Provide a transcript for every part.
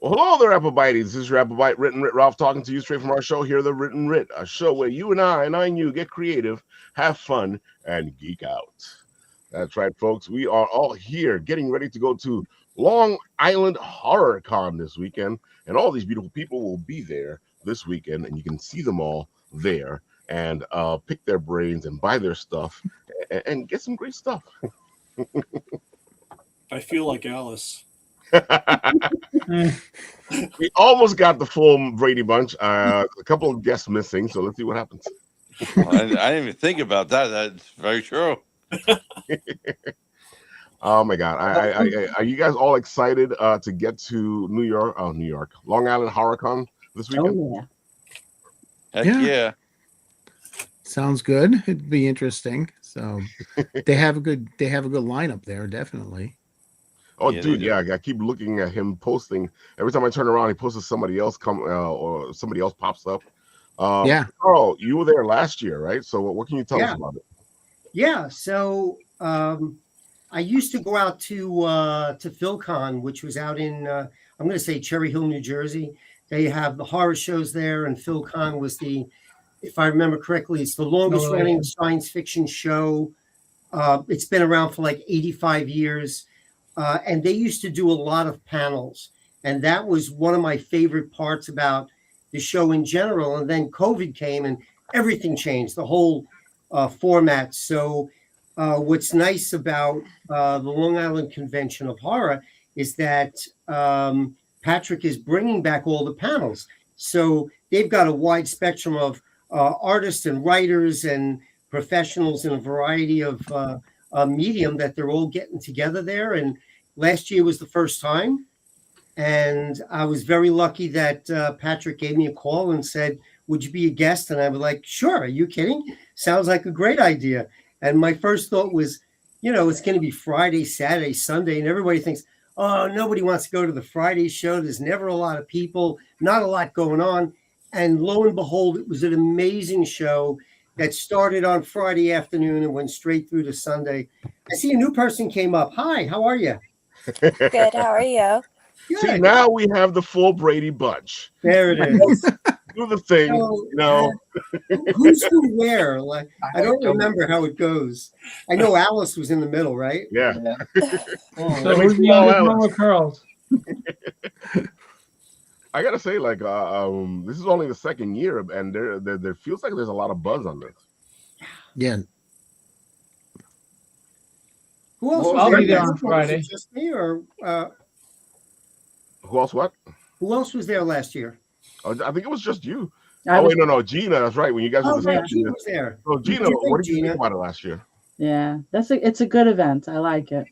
Well, hello there, Applebites. This is your Applebite Written Writ Ralph talking to you straight from our show here, the Written Writ, a show where you and I and you get creative, have fun, and geek out. That's right, folks. We are all here getting ready to go to Long Island Horror Con this weekend, and all these beautiful people will be there this weekend, and you can see them all there and pick their brains and buy their stuff and get some great stuff. I feel like Alice. We almost got the full Brady Bunch. A couple of guests missing, so let's see what happens. Well, I didn't even think about that. That's very true. Oh my God! Are you guys all excited to get to New York? Oh, New York, Long Island Horror Con this weekend. Oh, yeah. Heck yeah. Sounds good. It'd be interesting. So they have a good lineup there, definitely. Oh, Yeah, dude, yeah, I keep looking at him posting. Every time I turn around, he posts somebody else or somebody else pops up. Yeah. Carl, you were there last year, right? So what can you tell us about it? Yeah, so I used to go out to PhilCon, which was out in I'm going to say Cherry Hill, New Jersey. They have the horror shows there, and PhilCon was if I remember correctly, it's the longest running science fiction show. It's been around for like 85 years. And they used to do a lot of panels. And that was one of my favorite parts about the show in general. And then COVID came and everything changed, the whole format. So what's nice about the Long Island Convention of Horror is that Patrick is bringing back all the panels. So they've got a wide spectrum of artists and writers and professionals in a variety of medium that they're all getting together there. And last year was the first time, and I was very lucky that Patrick gave me a call and said, would you be a guest? And I was like, sure. Are you kidding? Sounds like a great idea. And my first thought was, it's going to be Friday, Saturday, Sunday, and everybody thinks, oh, nobody wants to go to the Friday show. There's never a lot of people, not a lot going on. And lo and behold, it was an amazing show that started on Friday afternoon and went straight through to Sunday. I see a new person came up. Hi, how are you? Good. How are you? Good. See, now we have the full Brady Bunch. There it is. Do the thing, Who's who where? Like, I don't remember how it goes. I know Alice was in the middle, right? Yeah. So who's the youngest one with curls? I gotta say, like, this is only the second year, and there feels like there's a lot of buzz on this. Yeah. Who else Well, was I'll there? be there on Was it Friday. Just me, or Who else? What? who else was there last year? Oh, I think it was just you. I Oh was- wait, no, Gina. That's right. When you guys were Oh, right, discussing Gina this. was there. So Gina, What do you what did think, you think Gina? about it last year? Yeah, it's a good event. I like it.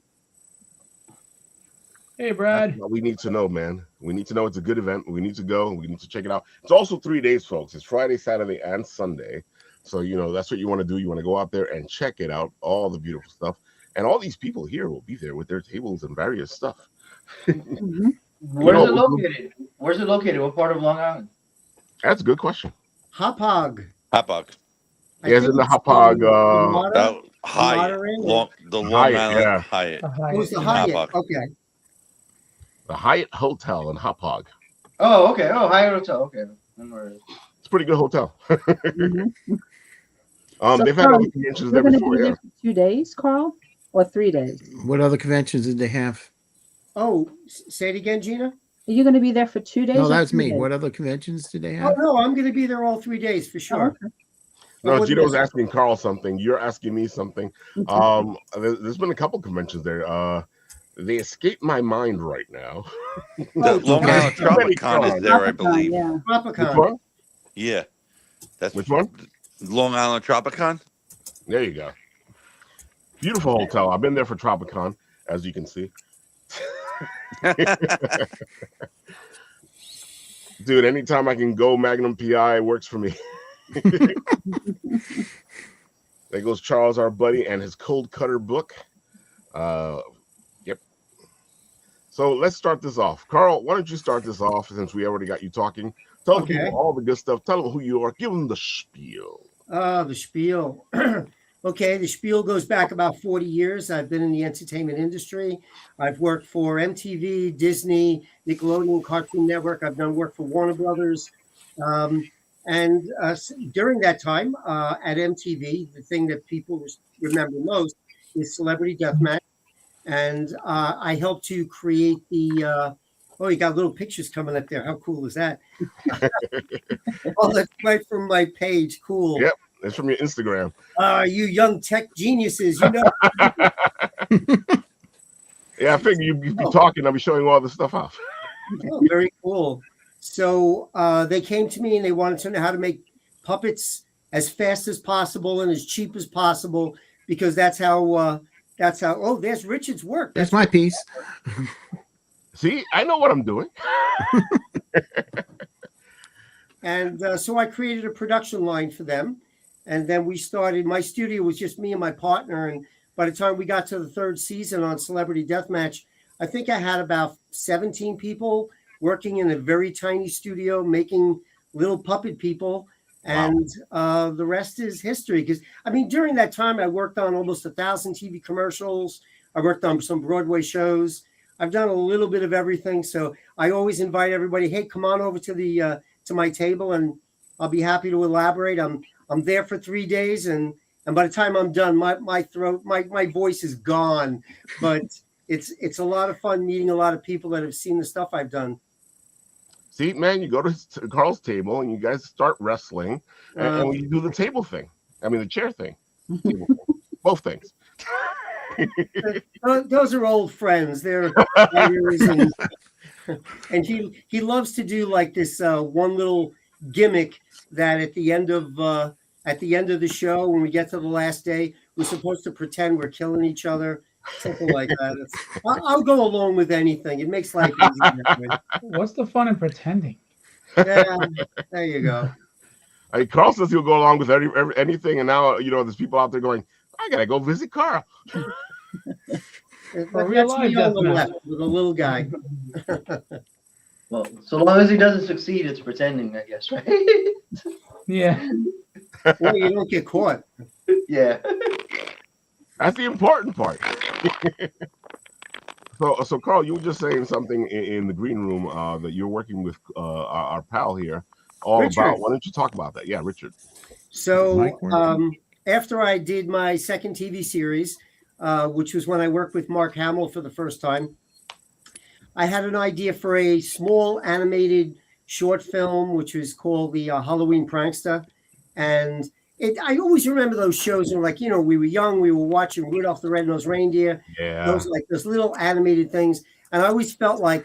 Hey, Brad. That's what we need to know, man. We need to know it's a good event. We need to go. We need to check it out. It's also 3 days, folks. It's Friday, Saturday, and Sunday. So, that's what you want to do. You want to go out there and check it out, all the beautiful stuff. And all these people here will be there with their tables and various stuff. Mhm. Where's it located? Where's it located? What part of Long Island? That's a good question. Hopog. Hopog. I Yeah, it's think in the it's Hopog, Ramada. Hyatt. Modern? The Long Hyatt, Island yeah. Hyatt. It was the in Hyatt. Hopog. Okay. The Hyatt Hotel in Hopog. Oh, okay. Oh, Hyatt Hotel. Okay. It's a pretty good hotel. Mhm. So, They've had Carl, other conventions You're there going to before, be yeah. there for 2 days, Carl, or 3 days? What other conventions did they have? Oh, say it again, Gina. Are you going to be there for 2 days? No, or that's 3 me. days? What other conventions did they Oh have? no, I'm going to be there all 3 days for Oh, sure. okay. No, What Gina was is it? asking Carl something. You're asking me something. Okay. There's been a couple conventions there. They escape my mind right now. The Long Island Too many Tropicon is cons. there, I Tropicon, believe. yeah. Which Tropicon. one? Yeah. That's Which one? Long Island Tropicon. There you go. Beautiful hotel. I've been there for Tropicon, as you can see. Dude, anytime I can go Magnum PI, it works for me. There goes Charles, our buddy, and his Cold Cutter book. Yep. So let's start this off. Carl, why don't you start this off since we already got you talking? Tell Okay. people all the good stuff. Tell them who you are. Give them the spiel. The spiel. Okay, the spiel goes back about 40 years. I've been in the entertainment industry. I've worked for MTV, Disney, Nickelodeon, Cartoon Network. I've done work for Warner Brothers. During that time at MTV, the thing that people remember most is Celebrity Deathmatch. And I helped to create the, oh, you got little pictures coming up there. How cool is that? Oh, that's right from my page. Cool. Yep, that's from your Instagram. You young tech geniuses, you know. Yeah, I figure you'd be talking. I'll be showing you all this stuff off. Oh, very cool. So they came to me and they wanted to know how to make puppets as fast as possible and as cheap as possible, because that's how. Oh, there's Richard's work. That's my piece. See, I know what I'm doing. And so I created a production line for them. And then we started, my studio was just me and my partner. And by the time we got to the third season on Celebrity Deathmatch, I think I had about 17 people working in a very tiny studio, making little puppet people. And the rest is history. Because, I mean, during that time, I worked on almost 1,000 TV commercials. I worked on some Broadway shows. I've done a little bit of everything. So I always invite everybody, hey, come on over to my table and I'll be happy to elaborate. I'm there for 3 days. And by the time I'm done, my throat, my voice is gone. But it's a lot of fun meeting a lot of people that have seen the stuff I've done. See, man, you go to Carl's table and you guys start wrestling, and we do the table thing. I mean, the chair thing. Table thing. Both things. Those are old friends. They're writers and he loves to do like this one little gimmick that at the end of the show, when we get to the last day, we're supposed to pretend we're killing each other. Something like that. I'll go along with anything. It makes life easier. What's the fun in pretending? Yeah, there you go. Carl says he'll go along with anything, and now there's people out there going, I gotta go visit Carl. That's me on the left with a little guy. Well, so long as he doesn't succeed, it's pretending, I guess, right? Yeah. Well, you don't get caught. Yeah. That's the important part. So Carl, you were just saying something in the green room that you're working with our pal here all Richard. about. Why don't you talk about that? Yeah, Richard. So after I did my second TV series, which was when I worked with Mark Hamill for the first time, I had an idea for a small animated short film, which was called the Halloween Prankster. And I always remember those shows, and like, we were young, we were watching Rudolph the Red-Nosed Reindeer. Yeah. Those little animated things. And I always felt like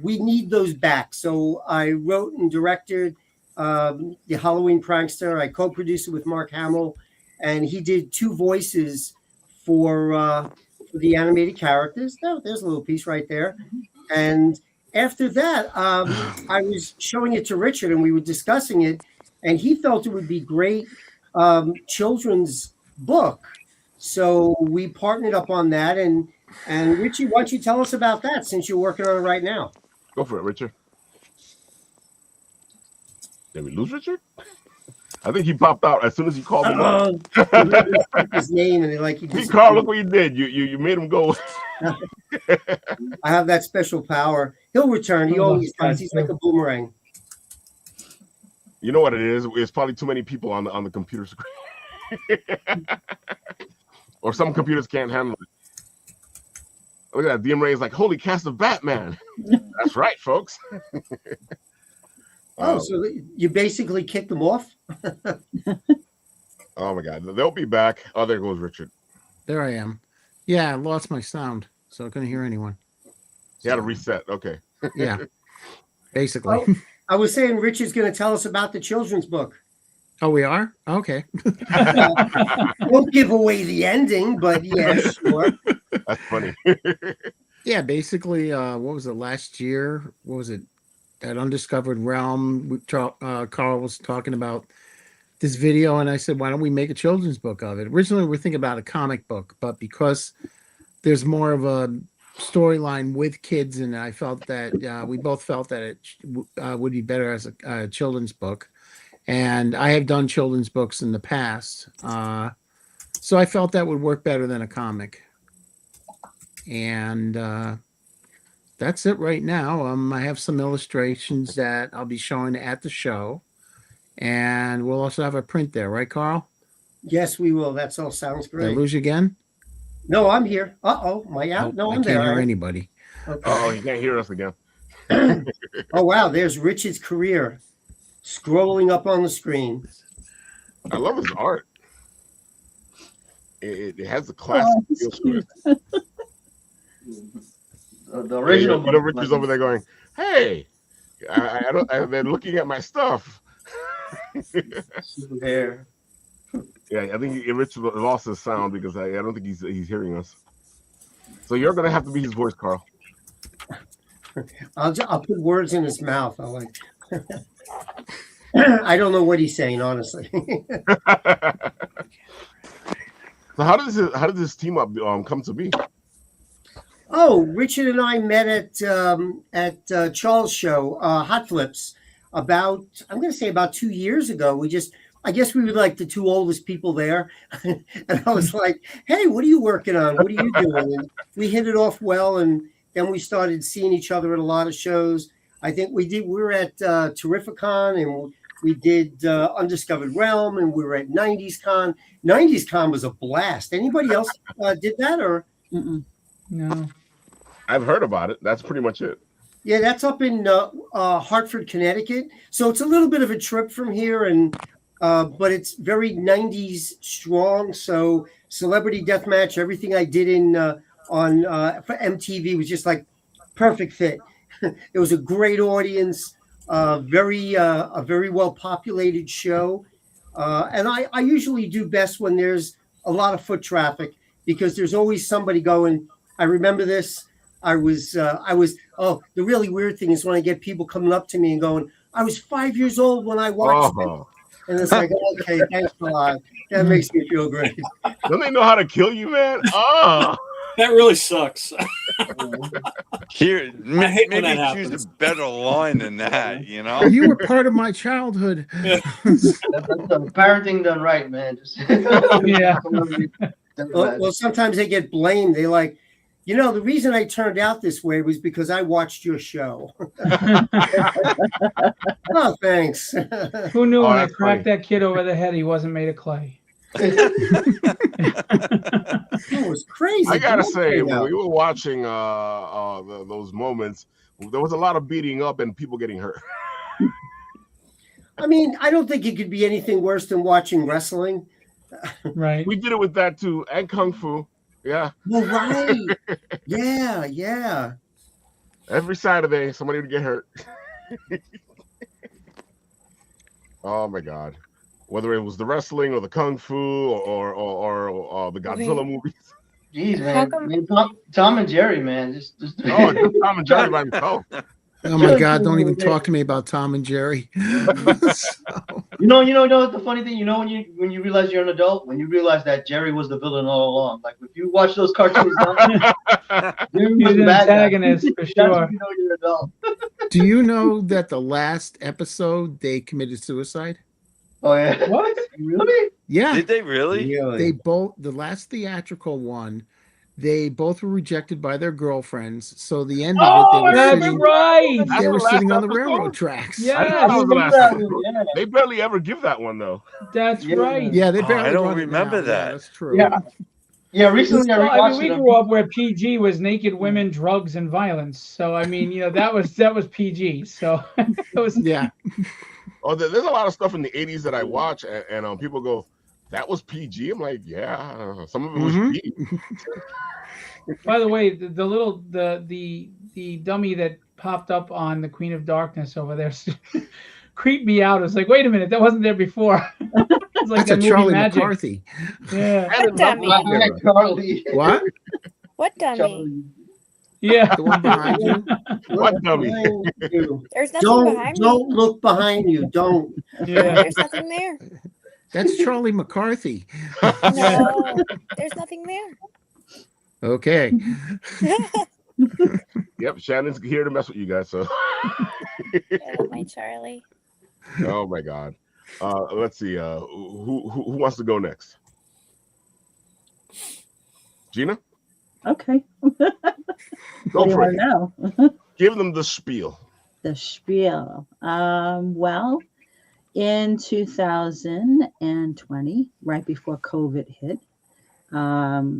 we need those back. So I wrote and directed the Halloween Prankster. I co-produced it with Mark Hamill, and he did 2 voices for the animated characters. Oh, there's a little piece right there. And after that, I was showing it to Richard, and we were discussing it, and he felt it would be great children's book. So we partnered up on that. And Richie, why don't you tell us about that, since you're working on it right now? Go for it, Richard. Did we lose Richard? I think he popped out as soon as you called him up. His name, and Carl, look what you did. You made him go. I have that special power. He'll return. He always does. He's like a boomerang. You know what it is? It's probably too many people on the computer screen. Or some computers can't handle it. Look at that. DM Ray is like, holy cast of Batman. That's right, folks. So you basically kicked them off? Oh my God. They'll be back. Oh, there goes Richard. There I am. Yeah, I lost my sound, so I couldn't hear anyone. You had to reset. Okay. Yeah. Basically. Oh, I was saying Richard's going to tell us about the children's book. Oh, we are? Okay. Won't give away the ending, but yeah, sure. That's funny. Yeah, basically, what was it last year? What was it? That Undiscovered Realm. Carl was talking about this video, and I said, why don't we make a children's book of it? Originally, we were thinking about a comic book, but because there's more of a storyline with kids, and I felt that we both felt that it would be better as a children's book. And I have done children's books in the past. So I felt that would work better than a comic. And that's it right now. I have some illustrations that I'll be showing at the show. And we'll also have a print there, right, Carl? Yes, we will. That all sounds Did I great. lose you again? No, I'm here. Uh-oh, am I out? Oh, No, I I'm can't there. hear Right? anybody. Okay. Oh, you can't hear us again. Oh, wow. There's Richard's career scrolling up on the screen. I love his art. It has the classic feel to it. The original. You know, Richard's over there going, "Hey, I don't. They're looking at my stuff." Hair. Yeah, I think Richard lost his sound because I don't think he's hearing us. So you're gonna have to be his voice, Carl. I'll put words in his mouth. I'll like. I don't know what he's saying, honestly. So how did this team up come to be? Oh, Richard and I met at Charles' show, Hot Flips, about, I'm going to say about 2 years ago. I guess we were like the two oldest people there. And I was like, hey, what are you working on? What are you doing? And we hit it off well. And then we started seeing each other at a lot of shows. I think we were at Terrificon, and we did Undiscovered Realm, and we were at 90s Con. 90s Con was a blast. Anybody else did that, or? Mm-mm. No. I've heard about it. That's pretty much it. Yeah, that's up in Hartford, Connecticut. So it's a little bit of a trip from here, and but it's very 90s strong. So Celebrity Deathmatch, everything I did on for MTV was just like perfect fit. It was a great audience, a very well populated show, and I usually do best when there's a lot of foot traffic, because there's always somebody going, I remember this. I was the really weird thing is when I get people coming up to me and going, I was 5 years old when I watched it. And it's like, okay, thanks a lot. That makes me feel great. Don't they know how to kill you, man? Oh, That really sucks. Here, hate when maybe that choose happens. a better line than that, you know? You were part of my childhood. That's the parenting done right, man. Just Yeah. Well, sometimes they get blamed. They like, the reason I turned out this way was because I watched your show. Oh, thanks. Who knew when I that's cracked funny. that kid over the head, he wasn't made of clay? It was crazy. I gotta Don't say, say when that. we were watching those moments, there was a lot of beating up and people getting hurt. I mean, I don't think it could be anything worse than watching wrestling. Right. We did it with that too, and kung fu. Yeah, Well, right. Yeah. every Saturday somebody would get hurt. Oh my God! Whether it was the wrestling or the kung fu or the Godzilla movies. Jeez, How man. come- I mean, Tom and Jerry, man. Just Oh, just Tom and Jerry by himself. Oh my God! Don't even talk to me about Tom and Jerry. You know what the funny thing, when you realize you're an adult, when you realize that Jerry was the villain all along. Like if you watch those cartoons now, Jerry He's was the an bad guy. antagonist for That's sure. when you know you're an adult. Do you know that the last episode they committed suicide? Oh yeah. What? Really? Yeah, Did they really? they both, the last theatrical one, they both were rejected by their girlfriends. So the end of Oh, it, that's right. That's they the were last sitting on the episode? railroad tracks. Yeah. I thought that was the last Yeah. episode. Yeah. They barely ever give that one though. That's Yeah. right. Yeah, they Oh, barely I don't run it remember now. that. Yeah, that's true. Yeah, recently I Well, rewatched we it. grew up where PG was naked women, drugs, and violence. So I mean, that was PG. So it was. Yeah. Oh, there's a lot of stuff in the 80s that I watch, and people go, "That was PG." I'm like, yeah, some of it was Mhm. G. By the way, the dummy that popped up on the Queen of Darkness over there creeped me out. I was like, wait a minute, that wasn't there before. It's like That's a that movie Charlie Magic. McCarthy. Yeah, What dummy? Charlie. What? What dummy? Charlie. yeah. The one behind you? What dummy? Behind you. There's nothing behind me. Don't look behind you. Don't. Yeah. There's nothing there. That's Charlie McCarthy. No, there's nothing there. Okay. Yep, Shannon's here to mess with you guys. So, Oh, my Charlie. oh my God. Let's see. Who wants to go next? Gina, Okay. go What do you for want it. to know? Give them the spiel. The spiel. Well, in 2020, right before COVID hit,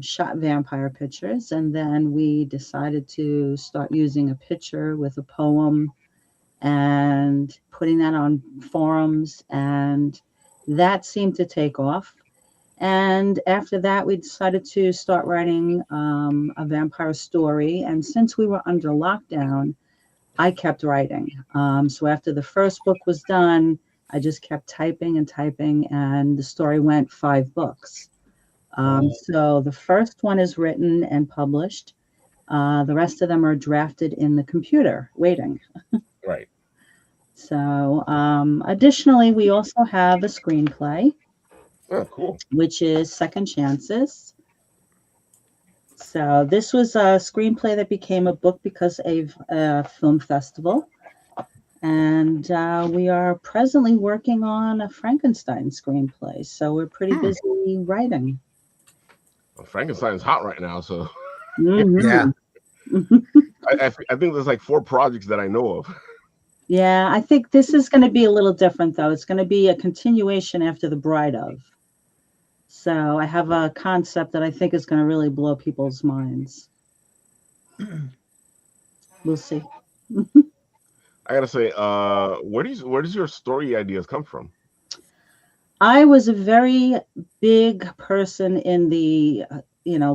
shot vampire pictures, and then we decided to start using a picture with a poem and putting that on forums, and that seemed to take off. And after that, we decided to start writing a vampire story. And since we were under lockdown, I kept writing. So after the first book was done, I just kept typing and typing, and the story went 5 books. So the first one is written and published. The rest of them are drafted in the computer, waiting. Right. So additionally, we also have a screenplay, Oh, cool. which is Second Chances. So this was a screenplay that became a book because of a film festival. And we are presently working on a Frankenstein screenplay. So we're pretty busy writing. Well, Frankenstein's hot right now, so Mhm. Yeah. I think there's like 4 projects that I know of. Yeah, I think this is going to be a little different, though. It's going to be a continuation after The Bride of. So I have a concept that I think is going to really blow people's minds. We'll see. I gotta say, where does your story ideas come from? I was a very big person in the,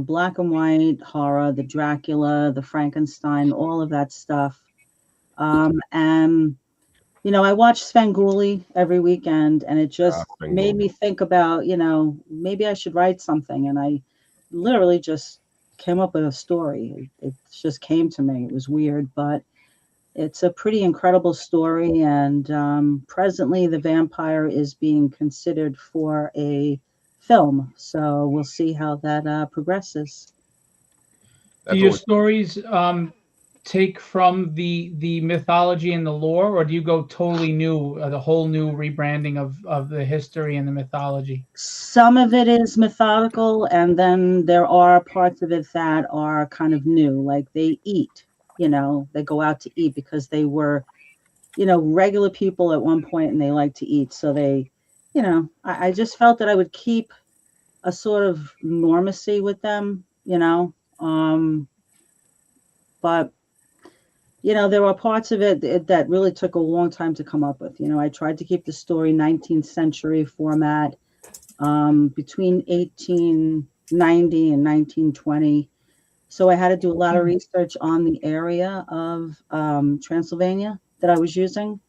black and white horror, the Dracula, the Frankenstein, all of that stuff. And I watch Svengoolie every weekend, and it just made me think about, maybe I should write something. And I literally just came up with a story. It just came to me. It was weird, but it's a pretty incredible story. And presently, the vampire is being considered for a film. So we'll see how that progresses. Do your stories take from the mythology and the lore, or do you go totally new, the whole new rebranding of the history and the mythology? Some of it is methodical, and then there are parts of it that are kind of new, like they eat, they go out to eat because they were, regular people at one point, and they like to eat. So they, I just felt that I would keep a sort of normacy with them, but there were parts of it that really took a long time to come up with. I tried to keep the story 19th century format, between 1890 and 1920. So I had to do a lot of research on the area of Transylvania that I was using.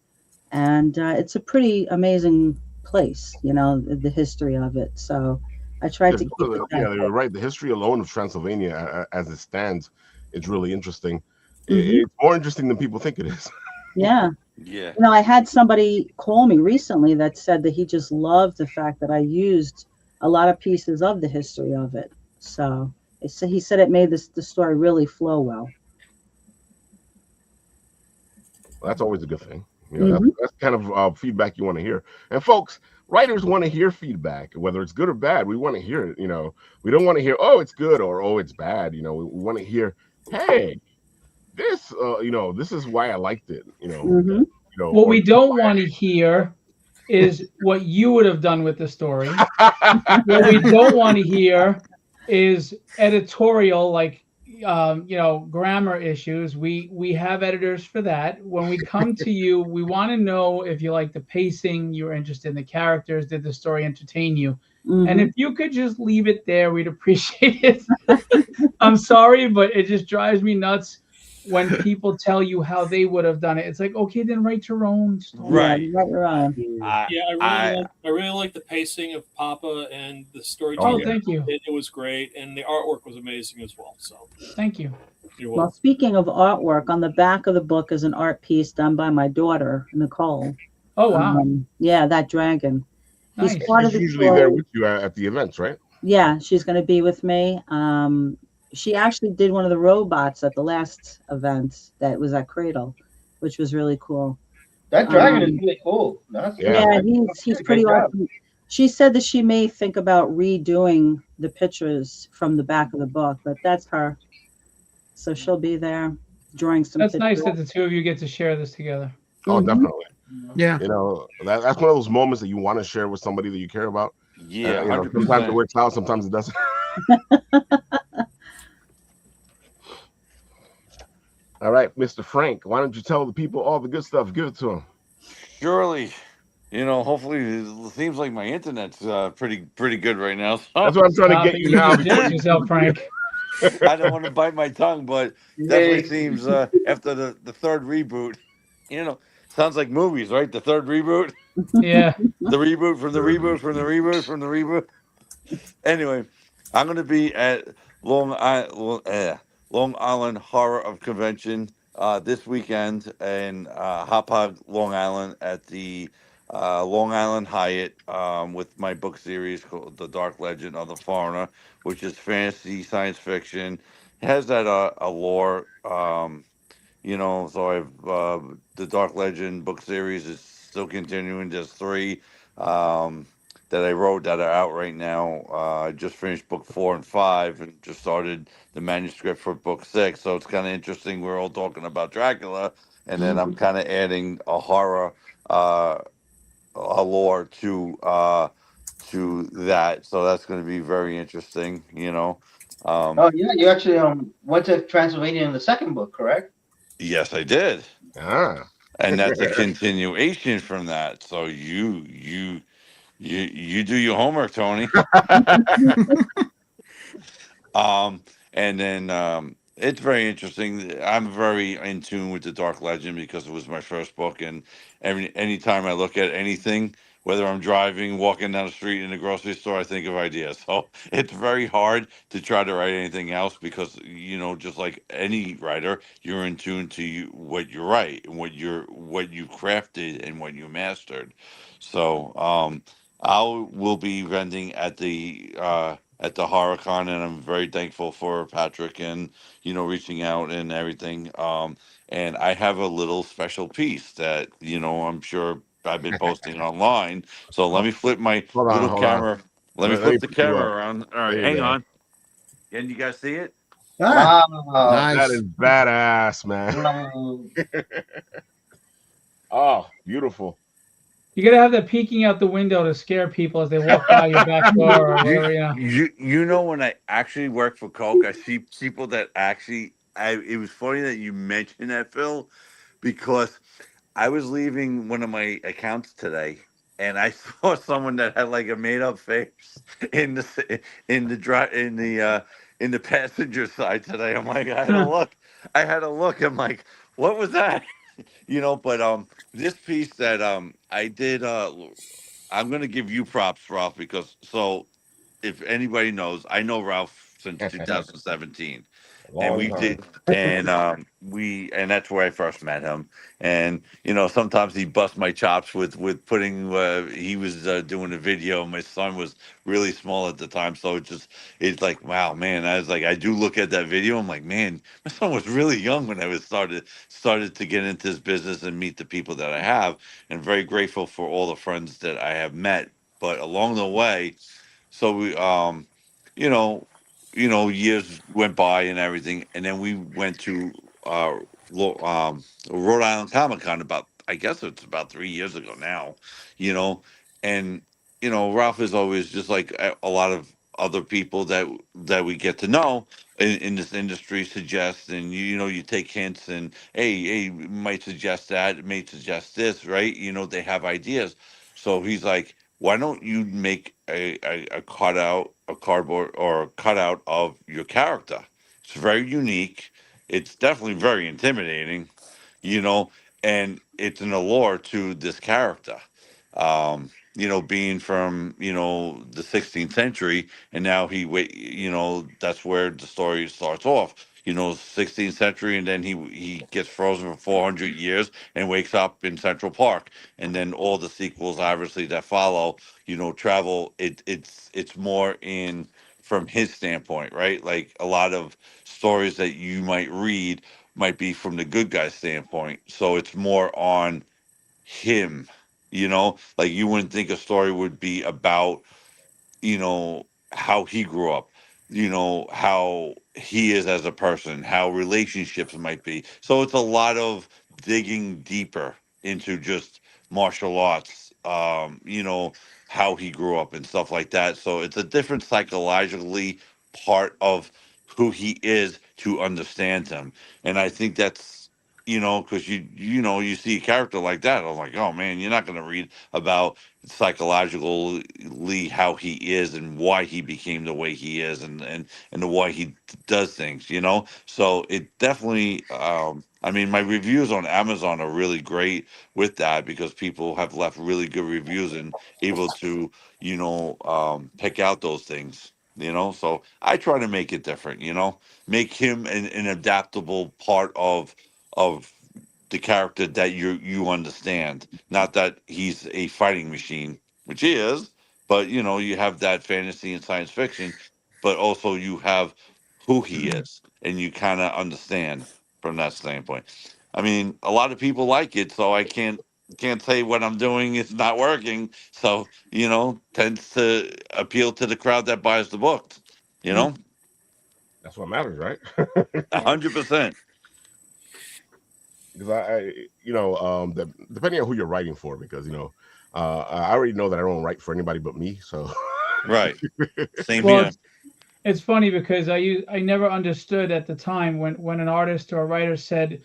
And it's a pretty amazing place, the history of it. So I tried to keep it that yeah, way. you're right. The history alone of Transylvania, as it stands, it's really interesting. It's more interesting than people think it is. Yeah. Yeah. I had somebody call me recently that said that he just loved the fact that I used a lot of pieces of the history of it. So he said it made the story really flow well. Well, that's always a good thing. That's kind of feedback you want to hear. And folks, writers want to hear feedback, whether it's good or bad. We want to hear it. We don't want to hear, oh, it's good, or oh, it's bad. We want to hear, hey, this this is why I liked it. What we don't want to hear is what you would have done with the story. What we don't want to hear is editorial, like grammar issues. We have editors for that. When we come to you, we want to know if you like the pacing, you're interested in the characters, did the story entertain you? And if you could just leave it there, we'd appreciate it. I'm sorry, but it just drives me nuts when people tell you how they would have done it. It's like, okay, then write your own story. Right. Yeah, write your own. I really like the pacing of Papa and the storytelling. Oh, thank you. It was great, and the artwork was amazing as well. So thank you. You're Well, welcome. speaking of artwork, on the back of the book is an art piece done by my daughter, Nicole. Oh, wow. Yeah, that dragon. Nice. He's part of She's the usually story. there with you at the events, right? Yeah, she's going to be with me. She actually did one of the robots at the last event that was at Cradle, which was really cool. That dragon is really cool. Yeah, he's pretty awesome. She said that she may think about redoing the pictures from the back of the book, but that's her. So she'll be there drawing some That's pictures. nice that the two of you get to share this together. Oh, Mhm. definitely. Yeah. You know, that's one of those moments that you want to share with somebody that you care about. Yeah, You know, sometimes it 100%. works out, sometimes it doesn't. All right, Mr. Frank, why don't you tell the people all the good stuff? Give it to them. Surely, hopefully it seems like my internet's pretty good right now. So That's what I'm trying to Stop get it. you You now just before jinxed you. yourself, Frank. I don't want to bite my tongue, but definitely seems after the third reboot, you know, sounds like movies, right? The third reboot, Yeah. the reboot from the reboot from the reboot from the reboot. Anyway, I'm going to be at Long Island Horror of Convention this weekend in Hauppauge, Long Island at the Long Island Hyatt with my book series called The Dark Legend of the Foreigner, which is fantasy science fiction. It has that allure. So I've the Dark Legend book series is still continuing. There's three that I wrote that are out right now. I just finished book 4 and 5 and just started the manuscript for book 6. So it's kind of interesting. We're all talking about Dracula, and then I'm kind of adding a horror uh, allure to that. So that's going to be very interesting. Um, Oh yeah, you actually went to Transylvania in the second book, correct? yes, I did. Ah. And that's a continuation from that. So you do your homework, Tony. Um, and then it's very interesting. I'm very in tune with the Dark Legend because it was my first book, and anytime I look at anything, whether I'm driving, walking down the street in the grocery store, I think of ideas. So it's very hard to try to write anything else because just like any writer, you're in tune to what you write and what you crafted and what you mastered. So I will be vending at the HorrorCon, and I'm very thankful for Patrick and reaching out and everything. And I have a little special piece that I'm sure I've been posting online. So let me flip my Hold on, little hold on. camera. Let me Let me flip the put you camera up. around. All right, There you hang go. on. Can you guys see it? Ah, Wow. That is Nice. badass, man. Wow. Oh, beautiful. You gotta have that peeking out the window to scare people as they walk by your back door or You whatever. when I actually work for Coke, I see people that actually. It was funny that you mentioned that, Phil, because I was leaving one of my accounts today, and I saw someone that had like a made up face in the in the passenger side today. I'm like, I had a look. I had a look. I'm like, what was that? But this piece that I did I'm gonna give you props, Ralph, because if anybody knows, I know Ralph since 2017, and Long we time. did, and and that's where I first met him. And sometimes he bust my chops with putting. He was doing a video. My son was really small at the time, so it's like, wow, man. I was like, I do look at that video. I'm like, man, my son was really young when I was started to get into this business and meet the people that I have, and very grateful for all the friends that I have met. But along the way, so we you know years went by and everything, and then we went to uh Rhode Island Comic Con about, I guess it's about 3 years ago now. you know and Ralph is always just like a lot of other people that we get to know in this industry suggest, and you take hints, and hey, might suggest that, may suggest this, right? They have ideas. So he's like, why don't you make a cutout, a cardboard or a cutout of your character? It's very unique. It's definitely very intimidating, you know, and it's an allure to this character. Being from, the 16th century, and now that's where the story starts off. 16th century, and then he gets frozen for 400 years and wakes up in Central Park, and then all the sequels obviously that follow travel. It's more in from his standpoint, right? Like a lot of stories that you might read might be from the good guy's standpoint, so it's more on him. Like you wouldn't think a story would be about you know how he grew up, how he is as a person, how relationships might be. So it's a lot of digging deeper into just martial arts, how he grew up and stuff like that. So it's a different psychologically part of who he is to understand him. And I think that's, because you see a character like that, I'm like, oh man, you're not going to read about psychologically how he is and why he became the way he is, and the why he does things, so it definitely, I mean, my reviews on Amazon are really great with that, because people have left really good reviews and able to pick out those things, so I try to make it different, make him an adaptable part of the character that you understand. Not that he's a fighting machine, which he is, but you have that fantasy and science fiction, but also you have who he is, and you kind of understand from that standpoint. I mean, a lot of people like it, so I can't say what I'm doing is not working. So tends to appeal to the crowd that buys the book. That's what matters, right? 100%. Because depending on who you're writing for, because I already know that I don't write for anybody but me. So Right. Same Well, here. it's funny because I never understood at the time when an artist or a writer said,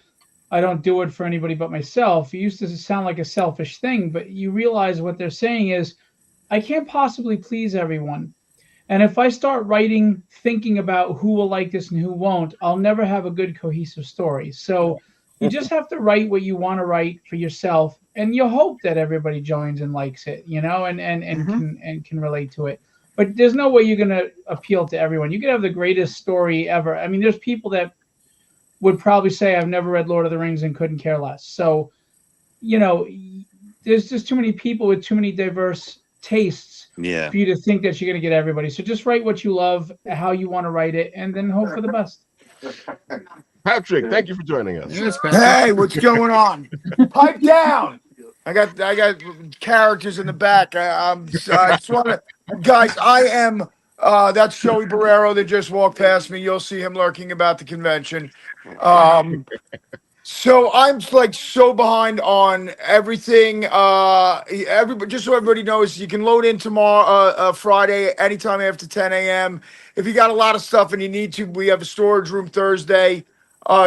I don't do it for anybody but myself. It used to sound like a selfish thing, but you realize what they're saying is, I can't possibly please everyone. And if I start writing thinking about who will like this and who won't, I'll never have a good cohesive story. So you just have to write what you want to write for yourself, and you hope that everybody joins and likes it, and can relate to it. But there's no way you're going to appeal to everyone. You could have the greatest story ever. I mean, there's people that would probably say I've never read Lord of the Rings and couldn't care less. So, there's just too many people with too many diverse tastes Yeah. for you to think that you're going to get everybody. So just write what you love, how you want to write it, and then hope for the best. Patrick, thank you for joining us. Yes, Patrick. Hey, what's going on? Pipe down. I got characters in the back. I just want to, guys. I am. That's Joey Barrero that just walked past me. You'll see him lurking about the convention. So I'm like so behind on everything. Everybody, just so everybody knows, you can load in tomorrow, Friday, anytime after 10 a.m. If you got a lot of stuff and you need to, we have a storage room Thursday.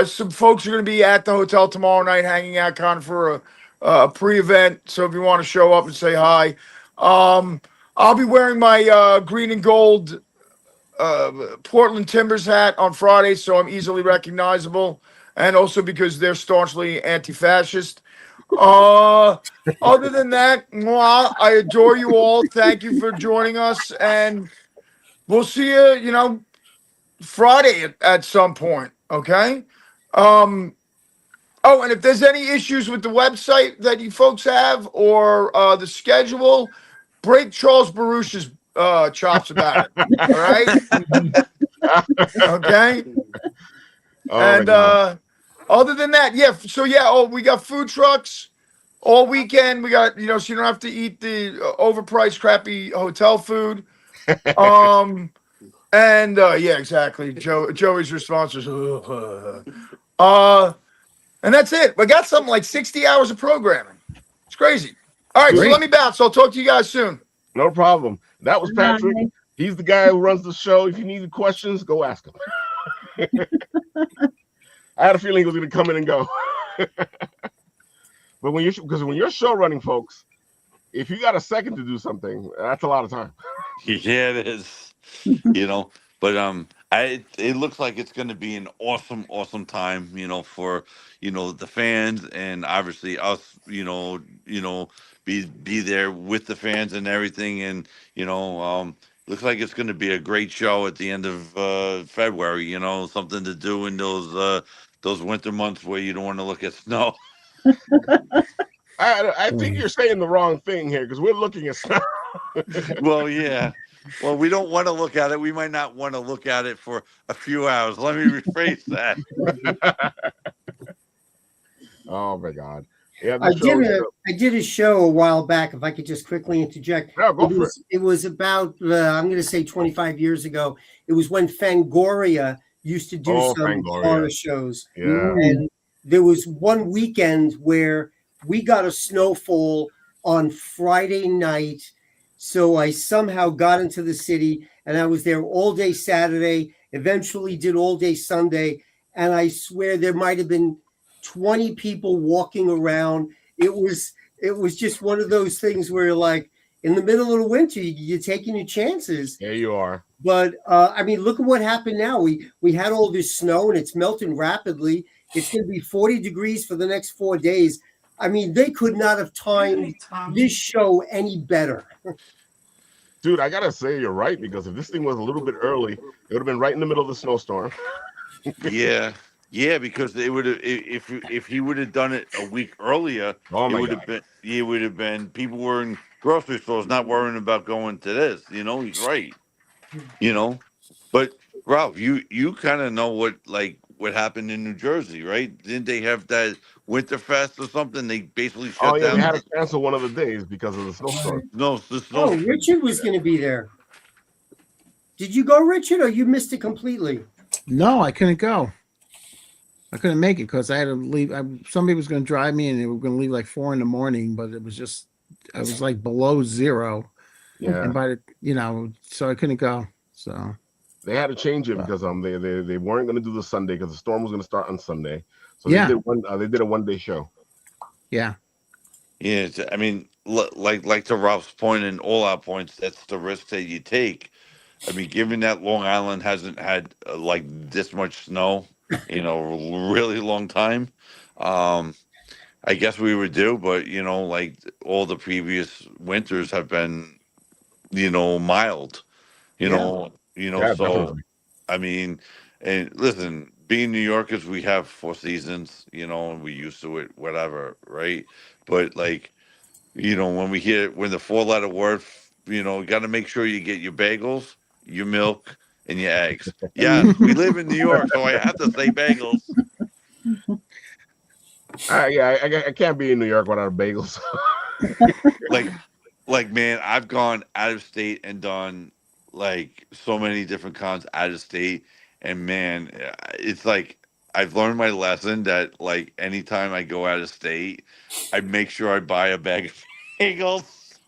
Some folks are going to be at the hotel tomorrow night, hanging out kind of for a pre-event. So if you want to show up and say hi, I'll be wearing my green and gold Portland Timbers hat on Friday, so I'm easily recognizable, and also because they're staunchly anti-fascist. Other than that, I adore you all. Thank you for joining us, and we'll see you, Friday at some point. Okay. Oh, and if there's any issues with the website that you folks have or the schedule, break Charles Baruch's chops about it. All right. Okay. And other than that, yeah. So yeah. Oh, we got food trucks all weekend. We got so you don't have to eat the overpriced, crappy hotel food. And yeah, exactly. Joey's response was, and that's it. We got something like 60 hours of programming. It's crazy. All right, Great. so let me bounce. I'll talk to you guys soon. No problem. That was Patrick. He's the guy who runs the show. If you need questions, go ask him. I had a feeling he was going to come in and go. But when you're show running, folks, if you got a second to do something, that's a lot of time. Yeah, it is. But it looks like it's going to be an awesome time, for the fans, and obviously us, be there with the fans and everything, and looks like it's going to be a great show at the end of February. Something to do in those winter months where you don't want to look at snow. I think you're saying the wrong thing here, because we're looking at snow. Well, yeah. Well, we don't want to look at it. We might not want to look at it for a few hours. Let me rephrase that. Oh my God. Yeah, I the show. did a show a while back. If I could just quickly interject, Yeah, go for it. It was about I'm going to say 25 years ago. It was when Fangoria used to do some Fangoria. horror shows. Yeah. And there was one weekend where we got a snowfall on Friday night. So I somehow got into the city and I was there all day Saturday, eventually did all day Sunday. And I swear there might have been 20 people walking around. It was just one of those things where you're like, in the middle of the winter, you're taking your chances. There you are. But I mean, look at what happened now. We had all this snow and it's melting rapidly. It's going to be 40 degrees for the next 4 days. I mean, they could not have timed this show any better. Dude, I gotta say you're right, because if this thing was a little bit early, it would have been right in the middle of the snowstorm. Yeah, because it would have, if he would have done it a week earlier, it would have been people were in grocery stores not worrying about going to this. He's right. But Ralph, you kind of know what happened in New Jersey, right? Didn't they have that Winterfest or something? They basically shut down. They had to cancel one of the days because of the snowstorm. No, the snow. Oh, Richard was going to be there. Did you go, Richard, or you missed it completely? No, I couldn't go. I couldn't make it because I had to leave. Somebody was going to drive me, and they were going to leave like 4 a.m. But it was like below zero. Yeah, and so I couldn't go. So they had to change it because they weren't going to do the Sunday because the storm was going to start on Sunday. So Yeah. they did a 1 day show. Yeah. Yeah, I mean, like to Ralph's point and all our points, that's the risk that you take. I mean, given that Long Island hasn't had like this much snow, a really long time, I guess we would do. But like all the previous winters have been, mild. So definitely. I mean, and listen, being New Yorkers, we have 4 seasons, and we used to it, whatever, right? But like, when the 4-letter word, got to make sure you get your bagels, your milk, and your eggs. Yes, we live in New York, so I have to say bagels. I can't be in New York without bagels. like man, I've gone out of state and done like so many different cons out of state, and man, it's like I've learned my lesson that like anytime I go out of state, I make sure I buy a bag of bagels.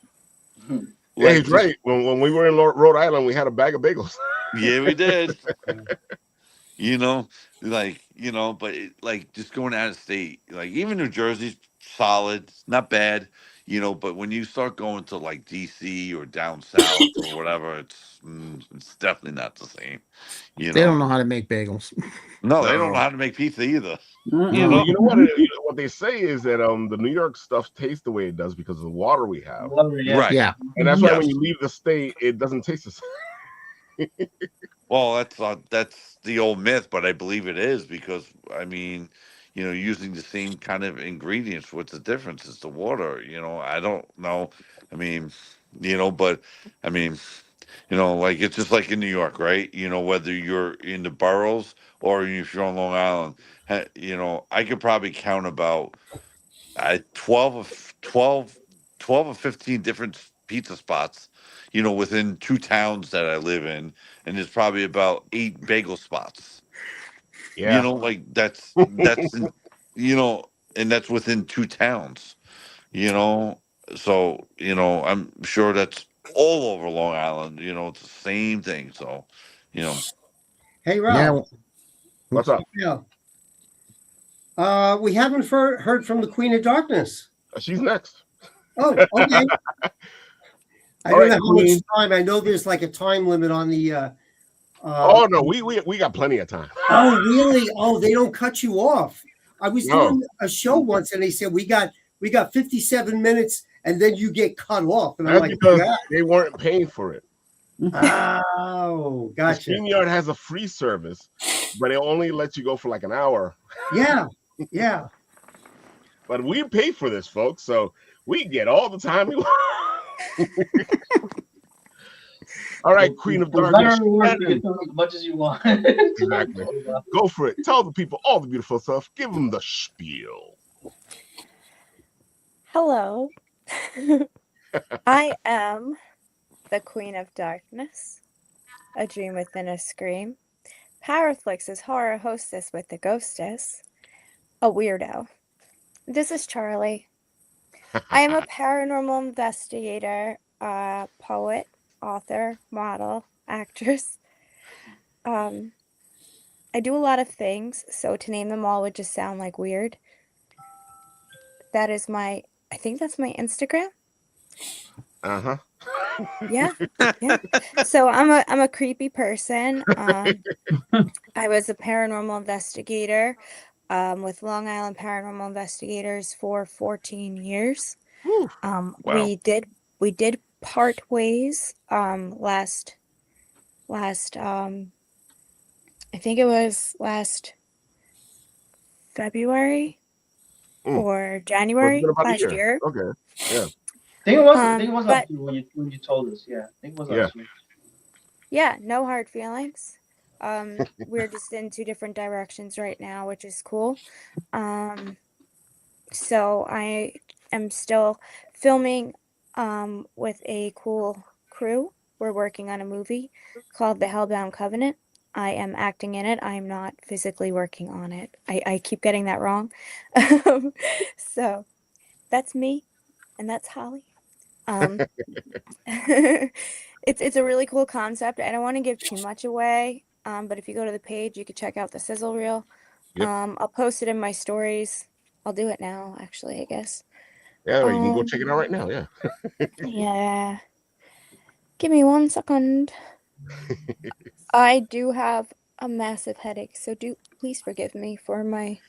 Yeah, he's right. When we were in Rhode Island, we had a bag of bagels. Yeah, we did. But just going out of state, like even New Jersey's solid, not bad, but when you start going to like DC or down south or whatever, it's definitely not the same. They don't know how to make bagels. No, they don't know how to make pizza either. What they say is that the New York stuff tastes the way it does because of the water we have. Right. Yeah. And that's why when you leave the state, it doesn't taste the same. Well, that's the old myth, but I believe it is because I mean, using the same kind of ingredients. What's the difference? It's the water. I don't know. I mean, but I mean, like it's just like in New York, right? Whether you're in the boroughs or if you're on Long Island, I could probably count about 12 or 15 different pizza spots, within 2 towns that I live in, and there's probably about 8 bagel spots. Yeah, like that's and that's within 2 towns. So I'm sure that's all over Long Island. It's the same thing. So, Hey, Ralph. Yeah. What's up? Yeah. We haven't heard from the Queen of Darkness. She's next. Oh, okay. I don't know how much time. I know there's like a time limit on the. Oh no, we got plenty of time. Oh really? Oh, they don't cut you off. I was doing a show once, and they said we got 57 minutes, and then you get cut off. And I'm like, because they weren't paying for it. Oh, gotcha. StreamYard has a free service, but it only lets you go for like an hour. Yeah. But we pay for this, folks, so we get all the time we want. All right, Queen of Darkness. As much as you want. Exactly. Go for it. Tell the people all the beautiful stuff. Give them the spiel. Hello. I am the Queen of Darkness, a dream within a scream, Powerflix's horror hostess with the ghostess, a weirdo. This is Charlie. I am a paranormal investigator, poet, author, model, actress. I do a lot of things, so to name them all would just sound like weird. That is I think that's my Instagram. Uh-huh. Yeah. So I'm a creepy person. I was a paranormal investigator with Long Island Paranormal Investigators for 14 years. Wow. We did part ways last I think it was last February or So it's January been about a last year. year. Okay. Yeah. I think it was But last year when you told us. Yeah, I think it was Yeah. last year. yeah, no hard feelings. We're just in two different directions right now, which is cool. So I am still filming with a cool crew. We're working on a movie called The Hellbound Covenant. I am acting in it. I'm not physically working on it. I keep getting that wrong. So that's me, and that's Holly. It's a really cool concept. I don't want to give too much away, but if you go to the page, you can check out the sizzle reel. Yep. I'll post it in my stories. I'll do it now, actually, I guess. Yeah, you can go check it out right now. Yeah. Yeah. Give me 1 second. I do have a massive headache, so please forgive me for my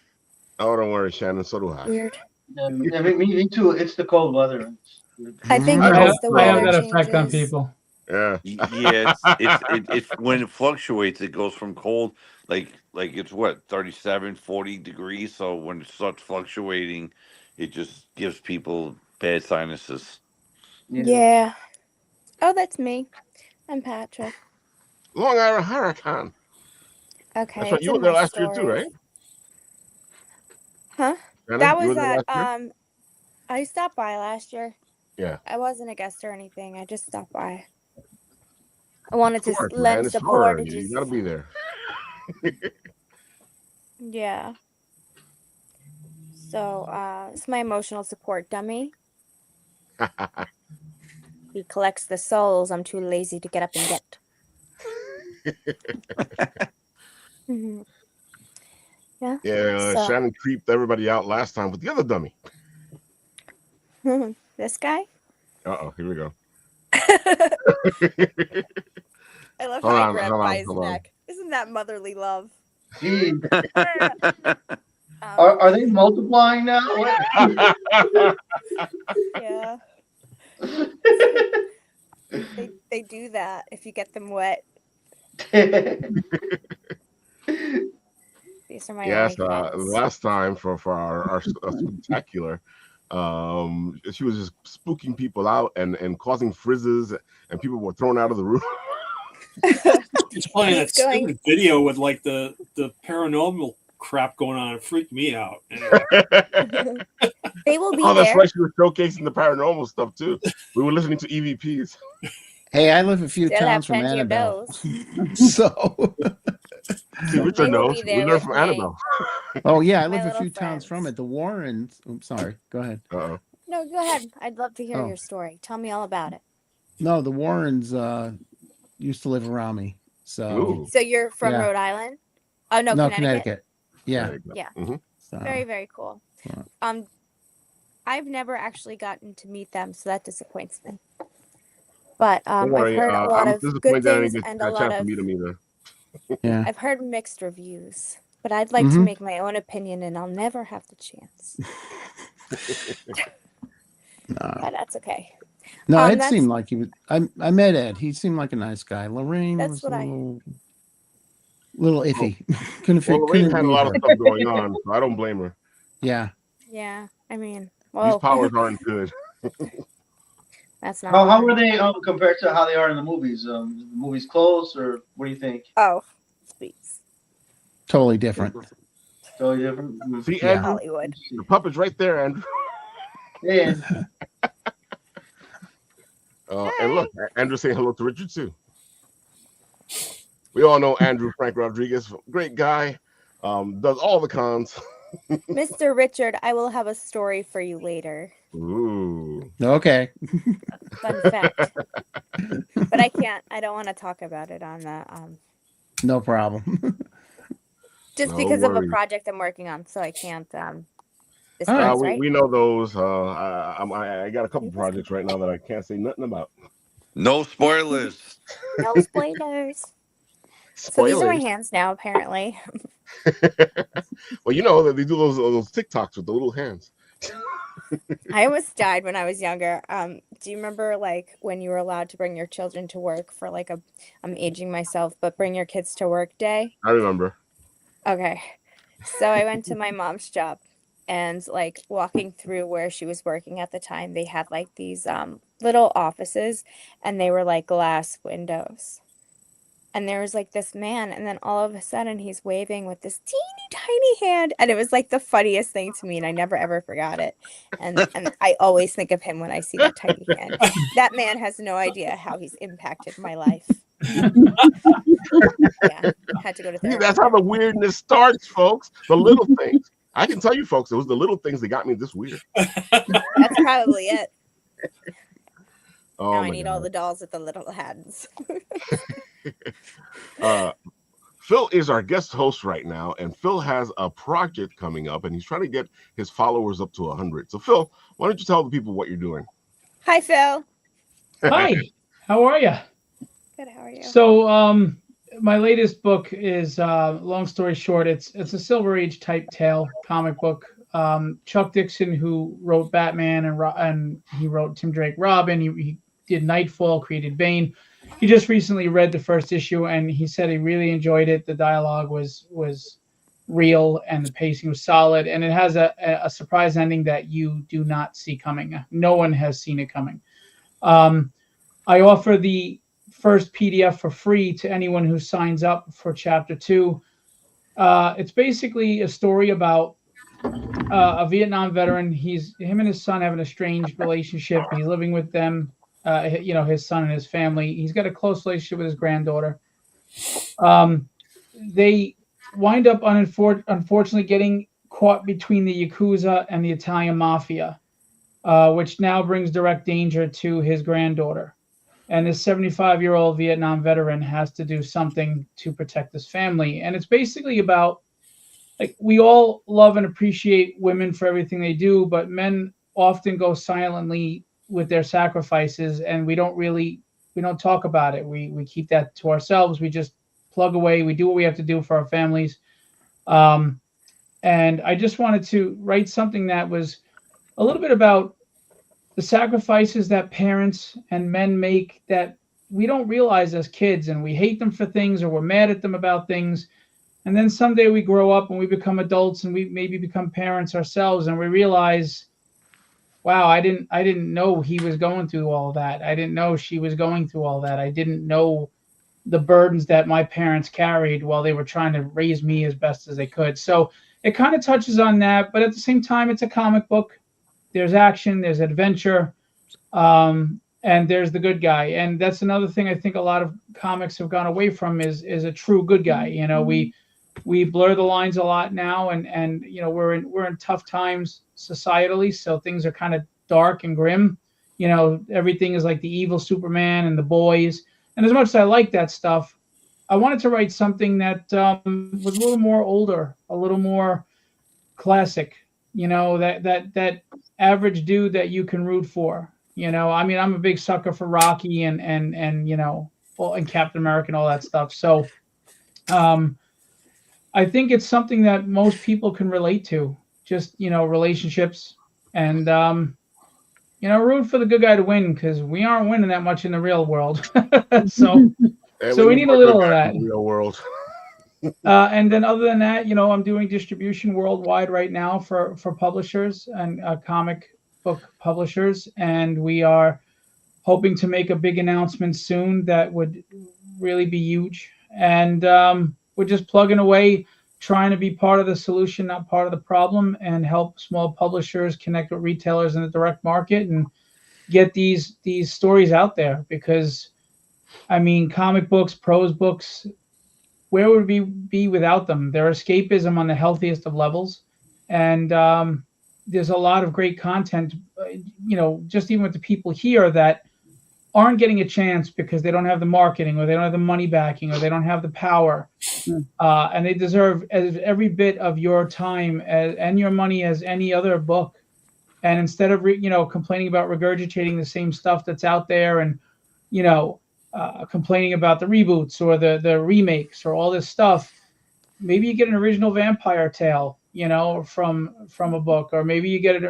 Oh, don't worry, Shannon. So do I. weird. Yeah, me too. It's the cold weather. I think I it's hope the so. I have weather that effect on changes. people. Yeah. Yeah, it's when it fluctuates, it goes from cold, like it's what, 37, 40 degrees. So when it starts fluctuating, it just gives people bad sinuses. Yeah. Oh, that's me. I'm Patrick. Long Island Hurricane. That's Okay, right. it's You were in there my last year too, stories. right? Huh? Shannon, That you was were there at last year? I stopped by last year. Yeah. I wasn't a guest or anything. I just stopped by. I wanted Of to course, man. lend It's horror. support. It You just gotta be there. yeah. So it's my emotional support dummy. He collects the souls I'm too lazy to get up and get. Mhm. Yeah. Yeah, So Shannon creeped everybody out last time with the other dummy. this guy. Uh-oh, here we go. I love Hold how I on, grabbed hold by on, his hold on. neck. Isn't that motherly love? Gee, Um, are they multiplying now? What? yeah. They do that if you get them wet. These are my Yes, only friends. last time for our spectacular, she was just spooking people out and causing frizzes, and people were thrown out of the room. It's funny that stupid video with like the paranormal crap going on. It freaked me out. Anyway. They will be Oh, that's there. right. She was showcasing the paranormal stuff too. We were listening to EVPs. Hey, I live a few They'll have towns from plenty of Annabelle, those. so. See, Richard They will knows. be We there learned with from me. Annabelle. Oh yeah, I My live a little few towns from friends. it. The Warrens. I'm sorry. Go ahead. Uh-oh. No, go ahead. I'd love to hear Oh. your story. Tell me all about it. No, the Warrens used to live around me. So. Ooh. So you're from Yeah. Rhode Island? Oh no, No, Connecticut. Yeah. There you go. Yeah. Mm-hmm. So, Very, very cool. Yeah. I've never actually gotten to meet them, so that disappoints me. But Don't I've worry. heard a lot I'm of disappointed good that I things didn't and get a a lot chance to of. meet him either. Yeah. I've heard mixed reviews, but I'd like to make my own opinion, and I'll never have the chance. But that's okay. No, it that's- seemed like he was. I met Ed. He seemed like a nice guy. Lorraine That's was what a I. little iffy. couldn't Lorraine couldn't had a read lot her. of stuff going on, so I don't blame her. Yeah. Yeah, I mean, These well, powers aren't good. that's not. How fun. are they compared to how they are in the movies? The movies close, or what do you think? Oh, speaks. Totally different. Totally different. See, Yeah. Andrew, Hollywood. the puppet's right there, Andrew. And And look, Andrew saying hello to Richard too. We all know Andrew Frank Rodriguez, great guy, does all the cons. Mr. Richard, I will have a story for you later. Ooh. Okay. Fun fact. But I don't want to talk about it on the No problem. just No because of a worries. project I'm working on, so I can't disclose, right? We know those. I got a couple projects right now that I can't say nothing about. No spoilers. No spoilers. So these are my hands now, apparently. Well, you know that they do those TikToks with the little hands. I almost died when I was younger. Do you remember like when you were allowed to bring your children to work for like I'm aging myself, but bring your kids to work day? I remember. Okay. So I went to my mom's job, and like walking through where she was working at the time, they had like these little offices, and they were like glass windows. And there was like this man, and then all of a sudden he's waving with this teeny tiny hand, and it was like the funniest thing to me, and I never ever forgot it. And I always think of him when I see that tiny hand. That man has no idea how he's impacted my life. Yeah, had to go to therapy. That's how the weirdness starts, folks. The little things. I can tell you, folks, it was the little things that got me this weird. That's probably it. Oh, now I need all the dolls with the little hands. Phil is our guest host right now, and Phil has a project coming up, and he's trying to get his followers up to 100. So, Phil, why don't you tell the people what you're doing? Hi, Phil. Hi. How are you? Good. How are you? So, my latest book is, long story short, it's a Silver Age type tale comic book. Chuck Dixon, who wrote Batman and he wrote Tim Drake Robin, he did Nightfall, created Bane. He just recently read the first issue, and he said he really enjoyed it. The dialogue was real, and the pacing was solid, and it has a surprise ending that you do not see coming. No one has seen it coming. I offer the first PDF for free to anyone who signs up for Chapter 2. It's basically a story about a Vietnam veteran. Him and his son have an estranged relationship. He's living with them. His son and his family. He's got a close relationship with his granddaughter. They wind up unfortunately getting caught between the Yakuza and the Italian Mafia, which now brings direct danger to his granddaughter. And this 75-year-old Vietnam veteran has to do something to protect his family. And it's basically about, like, we all love and appreciate women for everything they do, but men often go silently with their sacrifices, and we don't talk about it. We keep that to ourselves. We just plug away. We do what we have to do for our families. And I just wanted to write something that was a little bit about the sacrifices that parents and men make that we don't realize as kids, and we hate them for things, or we're mad at them about things. And then someday we grow up and we become adults, and we maybe become parents ourselves, and we realize, wow, I didn't know he was going through all that. I didn't know she was going through all that. I didn't know the burdens that my parents carried while they were trying to raise me as best as they could. So it kind of touches on that, but at the same time, it's a comic book. There's action, there's adventure, and there's the good guy. And that's another thing I think a lot of comics have gone away from is a true good guy. You know, we blur the lines a lot now, and you know, we're in tough times societally, so things are kind of dark and grim. You know, everything is like the evil Superman and the boys. And as much as I like that stuff, I wanted to write something that was a little more older, a little more classic. You know, that average dude that you can root for. You know, I mean, I'm a big sucker for Rocky and you know, and Captain America and all that stuff. So I think it's something that most people can relate to. Just, you know, relationships, and you know, root for the good guy to win, because we aren't winning that much in the real world. so we need a little of that. Real world. And then other than that, you know, I'm doing distribution worldwide right now for publishers and comic book publishers, and we are hoping to make a big announcement soon that would really be huge. And we're just plugging away. trying to be part of the solution, not part of the problem, and help small publishers connect with retailers in the direct market and get these stories out there. Because I mean, comic books, prose books, where would we be without them? They're escapism on the healthiest of levels, and there's a lot of great content, just even with the people here that aren't getting a chance because they don't have the marketing, or they don't have the money backing, or they don't have the power, and they deserve every bit of your time and your money as any other book. And instead of complaining about regurgitating the same stuff that's out there, and complaining about the reboots or the remakes or all this stuff, maybe you get an original vampire tale, from a book, or maybe you get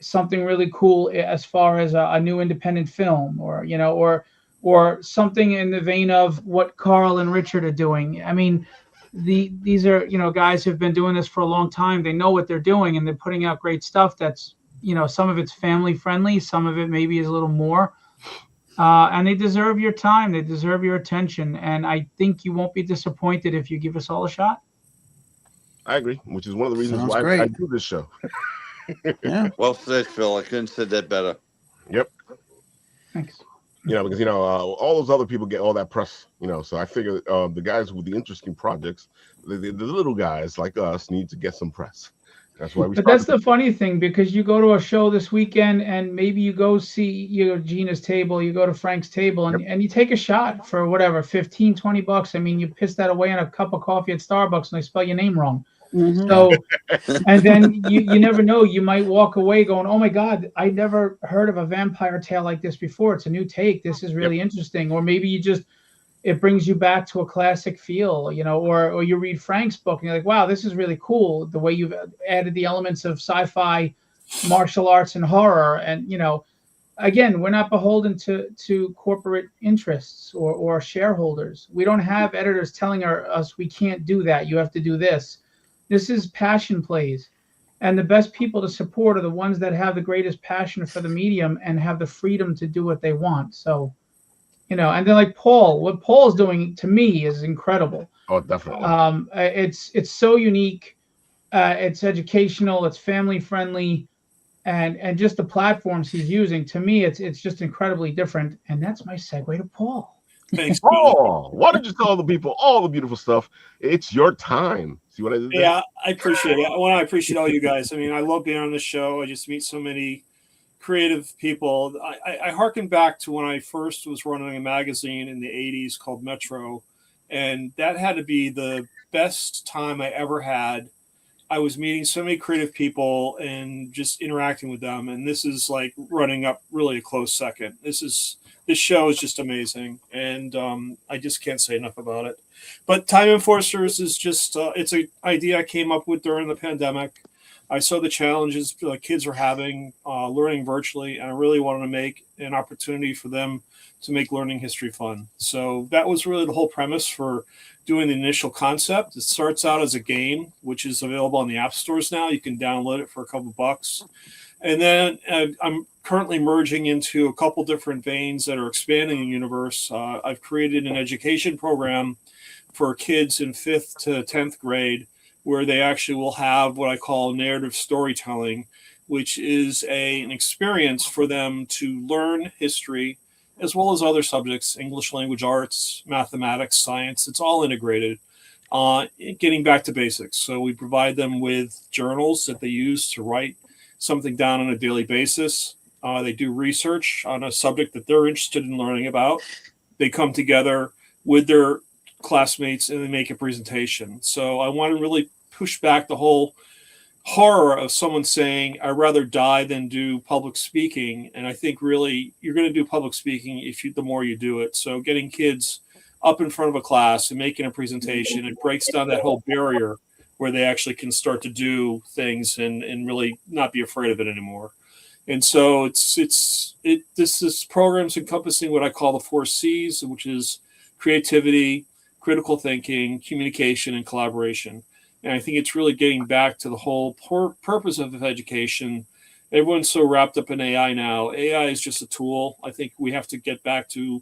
something really cool as far as a new independent film, or something in the vein of what Carl and Richard are doing. I mean, these are guys who've been doing this for a long time. They know what they're doing, and they're putting out great stuff. That's some of it's family friendly, some of it maybe is a little more. And they deserve your time. They deserve your attention. And I think you won't be disappointed if you give us all a shot. I agree, which is one of the reasons Sounds why great. I do this show. Yeah. Well said, Phil. I couldn't have said that better. Yep. Thanks. Because all those other people get all that press. So I figure the guys with the interesting projects, the little guys like us, need to get some press. That's why we. But that's the funny thing, because you go to a show this weekend, and maybe you go see Gina's table, you go to Frank's table, and you take a shot for whatever, $15-$20. I mean, you piss that away in a cup of coffee at Starbucks, and they spell your name wrong. Mhm. So, and then you never know, you might walk away going, oh my God, I never heard of a vampire tale like this before. It's a new take. This is really interesting. Or maybe it brings you back to a classic feel, or you read Frank's book and you're like, wow, this is really cool. The way you've added the elements of sci-fi, martial arts, and horror. And, again, we're not beholden to corporate interests or shareholders. We don't have editors telling us we can't do that. You have to do this. This is passion plays. And the best people to support are the ones that have the greatest passion for the medium and have the freedom to do what they want. So, and then like Paul, what Paul's doing to me is incredible. Oh, definitely. It's so unique. It's educational. It's family friendly, and just the platforms he's using, to me, it's just incredibly different. And that's my segue to Paul. Thanks, Paul. Why don't you tell the people all the beautiful stuff? It's your time. See what I did there? Yeah, I appreciate it. I appreciate all you guys. I mean, I love being on the show. I just meet so many creative people. I harken back to when I first was running a magazine in the 80s called Metro, and that had to be the best time I ever had. I was meeting so many creative people and just interacting with them, and this is like running up really a close second. This show is just amazing, and I just can't say enough about it. But Time Enforcers is just it's an idea I came up with during the pandemic. I saw the challenges kids are having learning virtually, and I really wanted to make an opportunity for them to make learning history fun. So that was really the whole premise for doing the initial concept. It starts out as a game, which is available on the app stores now. You can download it for a couple bucks. And then I'm currently merging into a couple different veins that are expanding the universe. I've created an education program for kids in 5th to 10th grade, where they actually will have what I call narrative storytelling, which is an experience for them to learn history, as well as other subjects, English language arts, mathematics, science. It's all integrated, getting back to basics. So we provide them with journals that they use to write something down on a daily basis. They do research on a subject that they're interested in learning about. They come together with their classmates and they make a presentation. So I want to really push back the whole horror of someone saying, I'd rather die than do public speaking. And I think really you're going to do public speaking the more you do it. So getting kids up in front of a class and making a presentation, it breaks down that whole barrier where they actually can start to do things and really not be afraid of it anymore. And so this program's encompassing what I call the 4 C's, which is creativity, critical thinking, communication, and collaboration. And I think it's really getting back to the whole purpose of education. Everyone's so wrapped up in AI now. AI is just a tool. I think we have to get back to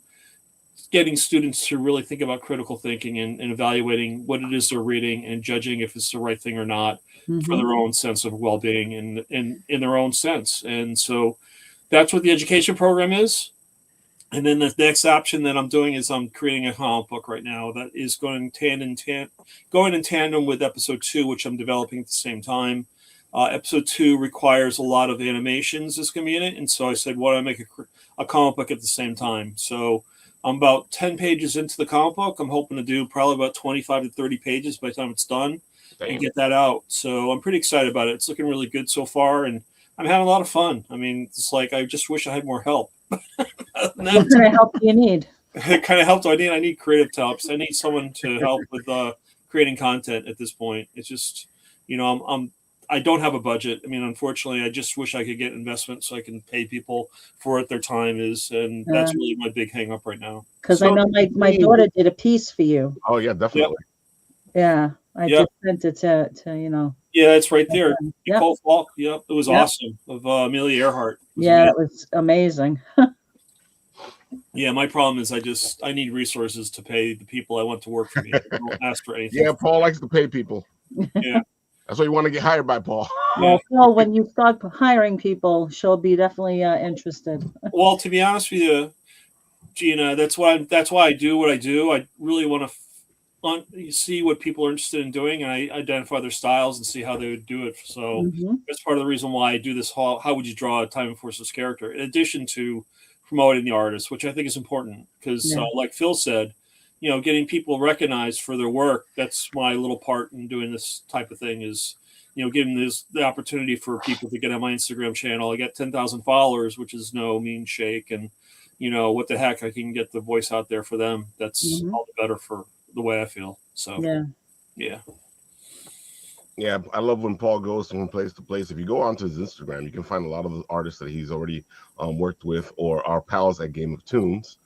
getting students to really think about critical thinking and evaluating what it is they're reading and judging if it's the right thing or not for their own sense of well-being and in their own sense. And so that's what the education program is. And then the next option that I'm doing is I'm creating a comic book right now that is going in tandem with episode 2, which I'm developing at the same time. Episode 2 requires a lot of animations that's going to be in it. And so I said, why don't I make a comic book at the same time? So I'm about 10 pages into the comic book. I'm hoping to do probably about 25 to 30 pages by the time it's done and get that out. So I'm pretty excited about it. It's looking really good so far, and I'm having a lot of fun. I mean, it's like I just wish I had more help. What kind of help do you need? What kind of help do I need? I need creative help. I need someone to help with creating content at this point. It's just, I don't have a budget. I mean, unfortunately, I just wish I could get investment so I can pay people for what their time is, and that's really my big hang up right now. Because I know my daughter did a piece for you. Oh yeah, definitely. Yeah, I just sent it to. Yeah, it's right there. Nicole Falk. Yep, it was awesome. Of Amelia Earhart. That was amazing. Yeah, my problem is I need resources to pay the people I want to work for me. I don't ask for anything. Yeah, Paul likes to pay people. Yeah. That's why you want to get hired by Paul. Well, Phil, when you start hiring people, she'll be definitely interested. Well, to be honest with you, Gina, that's why I do what I do. I really want to see what people are interested in doing, and I identify their styles and see how they would do it. So that's part of the reason why I do this. How would you draw a Time and Forces character? In addition to promoting the artist, which I think is important, because like Phil said, getting people recognized for their work. That's my little part in doing this type of thing is, giving the opportunity for people to get on my Instagram channel. I get 10,000 followers, which is no mean shake. And, what the heck, I can get the voice out there for them. That's all the better for the way I feel. So, yeah. Yeah, I love when Paul goes from place to place. If you go onto his Instagram, you can find a lot of the artists that he's already worked with or our pals at Game of Tunes,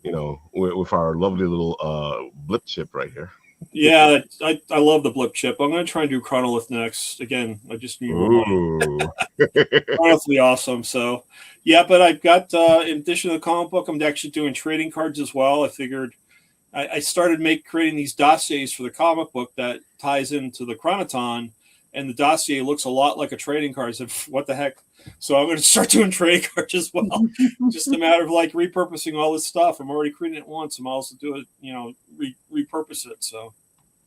with our lovely little blip chip right here. Yeah, I love the blip chip. I'm going to try and do Chronolith next. Again, I just need more money. Chronolith will be awesome. So, yeah, but I've got, in addition to the comic book, I'm actually doing trading cards as well. I figured I started creating these dossiers for the comic book that ties into the Chronoton, and the dossier looks a lot like a trading card. I said, what the heck? So I'm going to start doing trading cards as well. Just a matter of repurposing all this stuff. I'm already creating it once. I'm also do it, repurpose it. So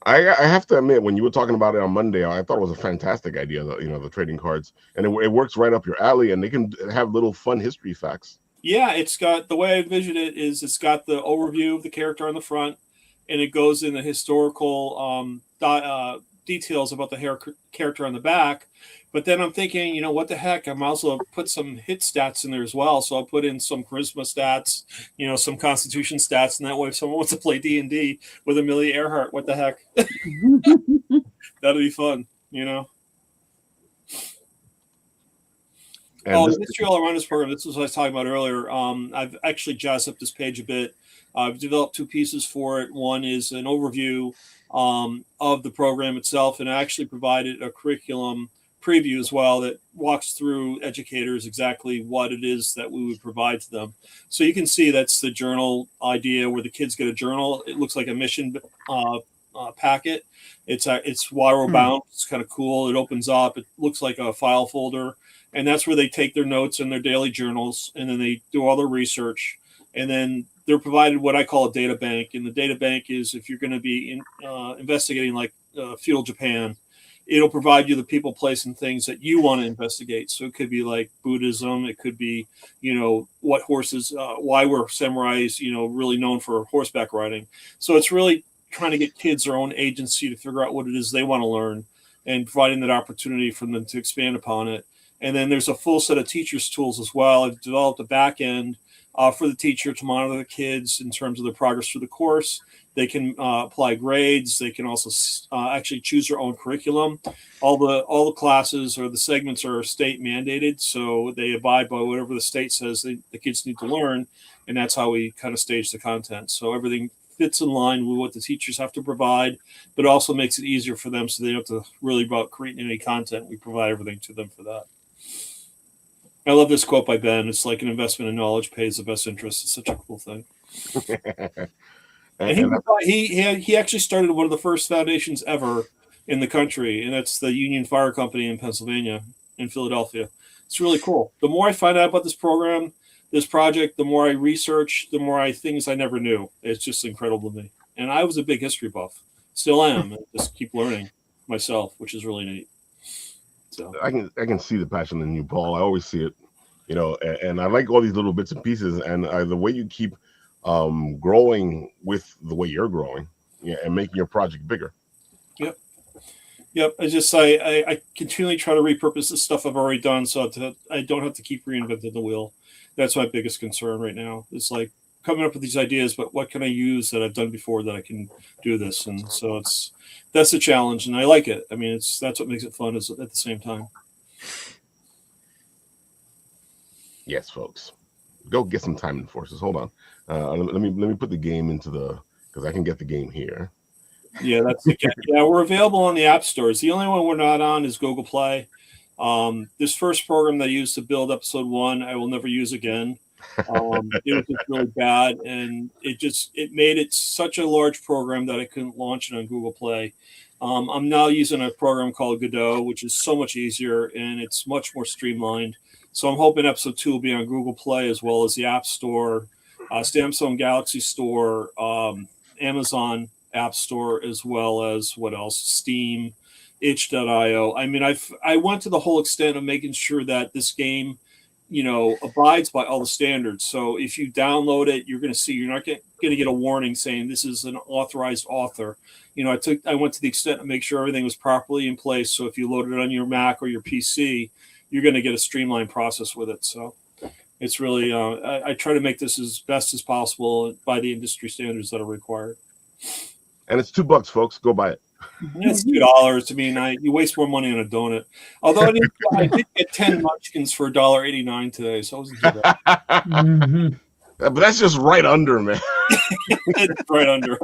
I have to admit, when you were talking about it on Monday, I thought it was a fantastic idea. The trading cards, and it works right up your alley, and they can have little fun history facts. Yeah, it's got, the way I envisioned it is it's got the overview of the character on the front, and it goes in the historical details about the character on the back. But then I'm thinking, what the heck? I might also put some hit stats in there as well. So I'll put in some charisma stats, some constitution stats, and that way if someone wants to play D&D with Amelia Earhart, what the heck? That'll be fun, And the History All Around Us program, this is what I was talking about earlier. I've actually jazzed up this page a bit. I've developed 2 pieces for it. One is an overview of the program itself, and I actually provided a curriculum preview as well that walks through educators exactly what it is that we would provide to them. So you can see that's the journal idea where the kids get a journal. It looks like a mission packet. It's wire bound. It's kind of cool. It opens up. It looks like a file folder. And that's where they take their notes and their daily journals, and then they do all their research. And then they're provided what I call a data bank. And the data bank is if you're going to be investigating feudal Japan, it'll provide you the people, place, and things that you want to investigate. So it could be like Buddhism. It could be, what horses, why were samurais, really known for horseback riding. So it's really trying to get kids their own agency to figure out what it is they want to learn and providing that opportunity for them to expand upon it. And then there's a full set of teachers' tools as well. I've developed a back end for the teacher to monitor the kids in terms of their progress through the course. They can apply grades. They can also actually choose their own curriculum. All the classes or the segments are state mandated, so they abide by whatever the state says the kids need to learn, and that's how we kind of stage the content. So everything fits in line with what the teachers have to provide, but also makes it easier for them so they don't have to really about creating any content. We provide everything to them for that. I love this quote by Ben. It's like an investment in knowledge pays the best interest. It's such a cool thing. And he actually started one of the first foundations ever in the country, and that's the Union Fire Company in Pennsylvania, in Philadelphia. It's really cool. The more I find out about this program, this project, the more I research, the more things I never knew. It's just incredible to me. And I was a big history buff, still am, and just keep learning myself, which is really neat. So I can see the passion in you, Paul. I always see it, and I like all these little bits and pieces, and the way you keep growing with the way you're growing, and making your project bigger. Yep. I continually try to repurpose the stuff I've already done, so I don't have to keep reinventing the wheel. That's my biggest concern right now. It's like coming up with these ideas, but what can I use that I've done before that I can do this? And so that's the challenge, and I like it. I mean, that's what makes it fun is at the same time. Yes, folks, go get some time enforcers. Hold on, let me put the game because I can get the game here. Yeah, we're available on the app stores. The only one we're not on is Google Play. This first program that I used to build episode 1, I will never use again. It was just really bad, and it made it such a large program that I couldn't launch it on Google Play. I'm now using a program called Godot, which is so much easier and it's much more streamlined. So I'm hoping episode 2 will be on Google Play as well as the App Store, Samsung Galaxy Store, Amazon App Store, as well as what else? Steam, itch.io. I mean, I went to the whole extent of making sure that this game, abides by all the standards. So if you download it, you're going to see you're not going to get a warning saying this is an authorized author. I went to the extent to make sure everything was properly in place. So if you load it on your Mac or your PC, you're going to get a streamlined process with it. So it's really I try to make this as best as possible by the industry standards that are required. And it's $2, folks. Go buy it. It's $2. I mean, you waste more money on a donut. Although I did get 10 munchkins for $1.89 today, so I wasn't too bad. But that's just right under, man. It's right under.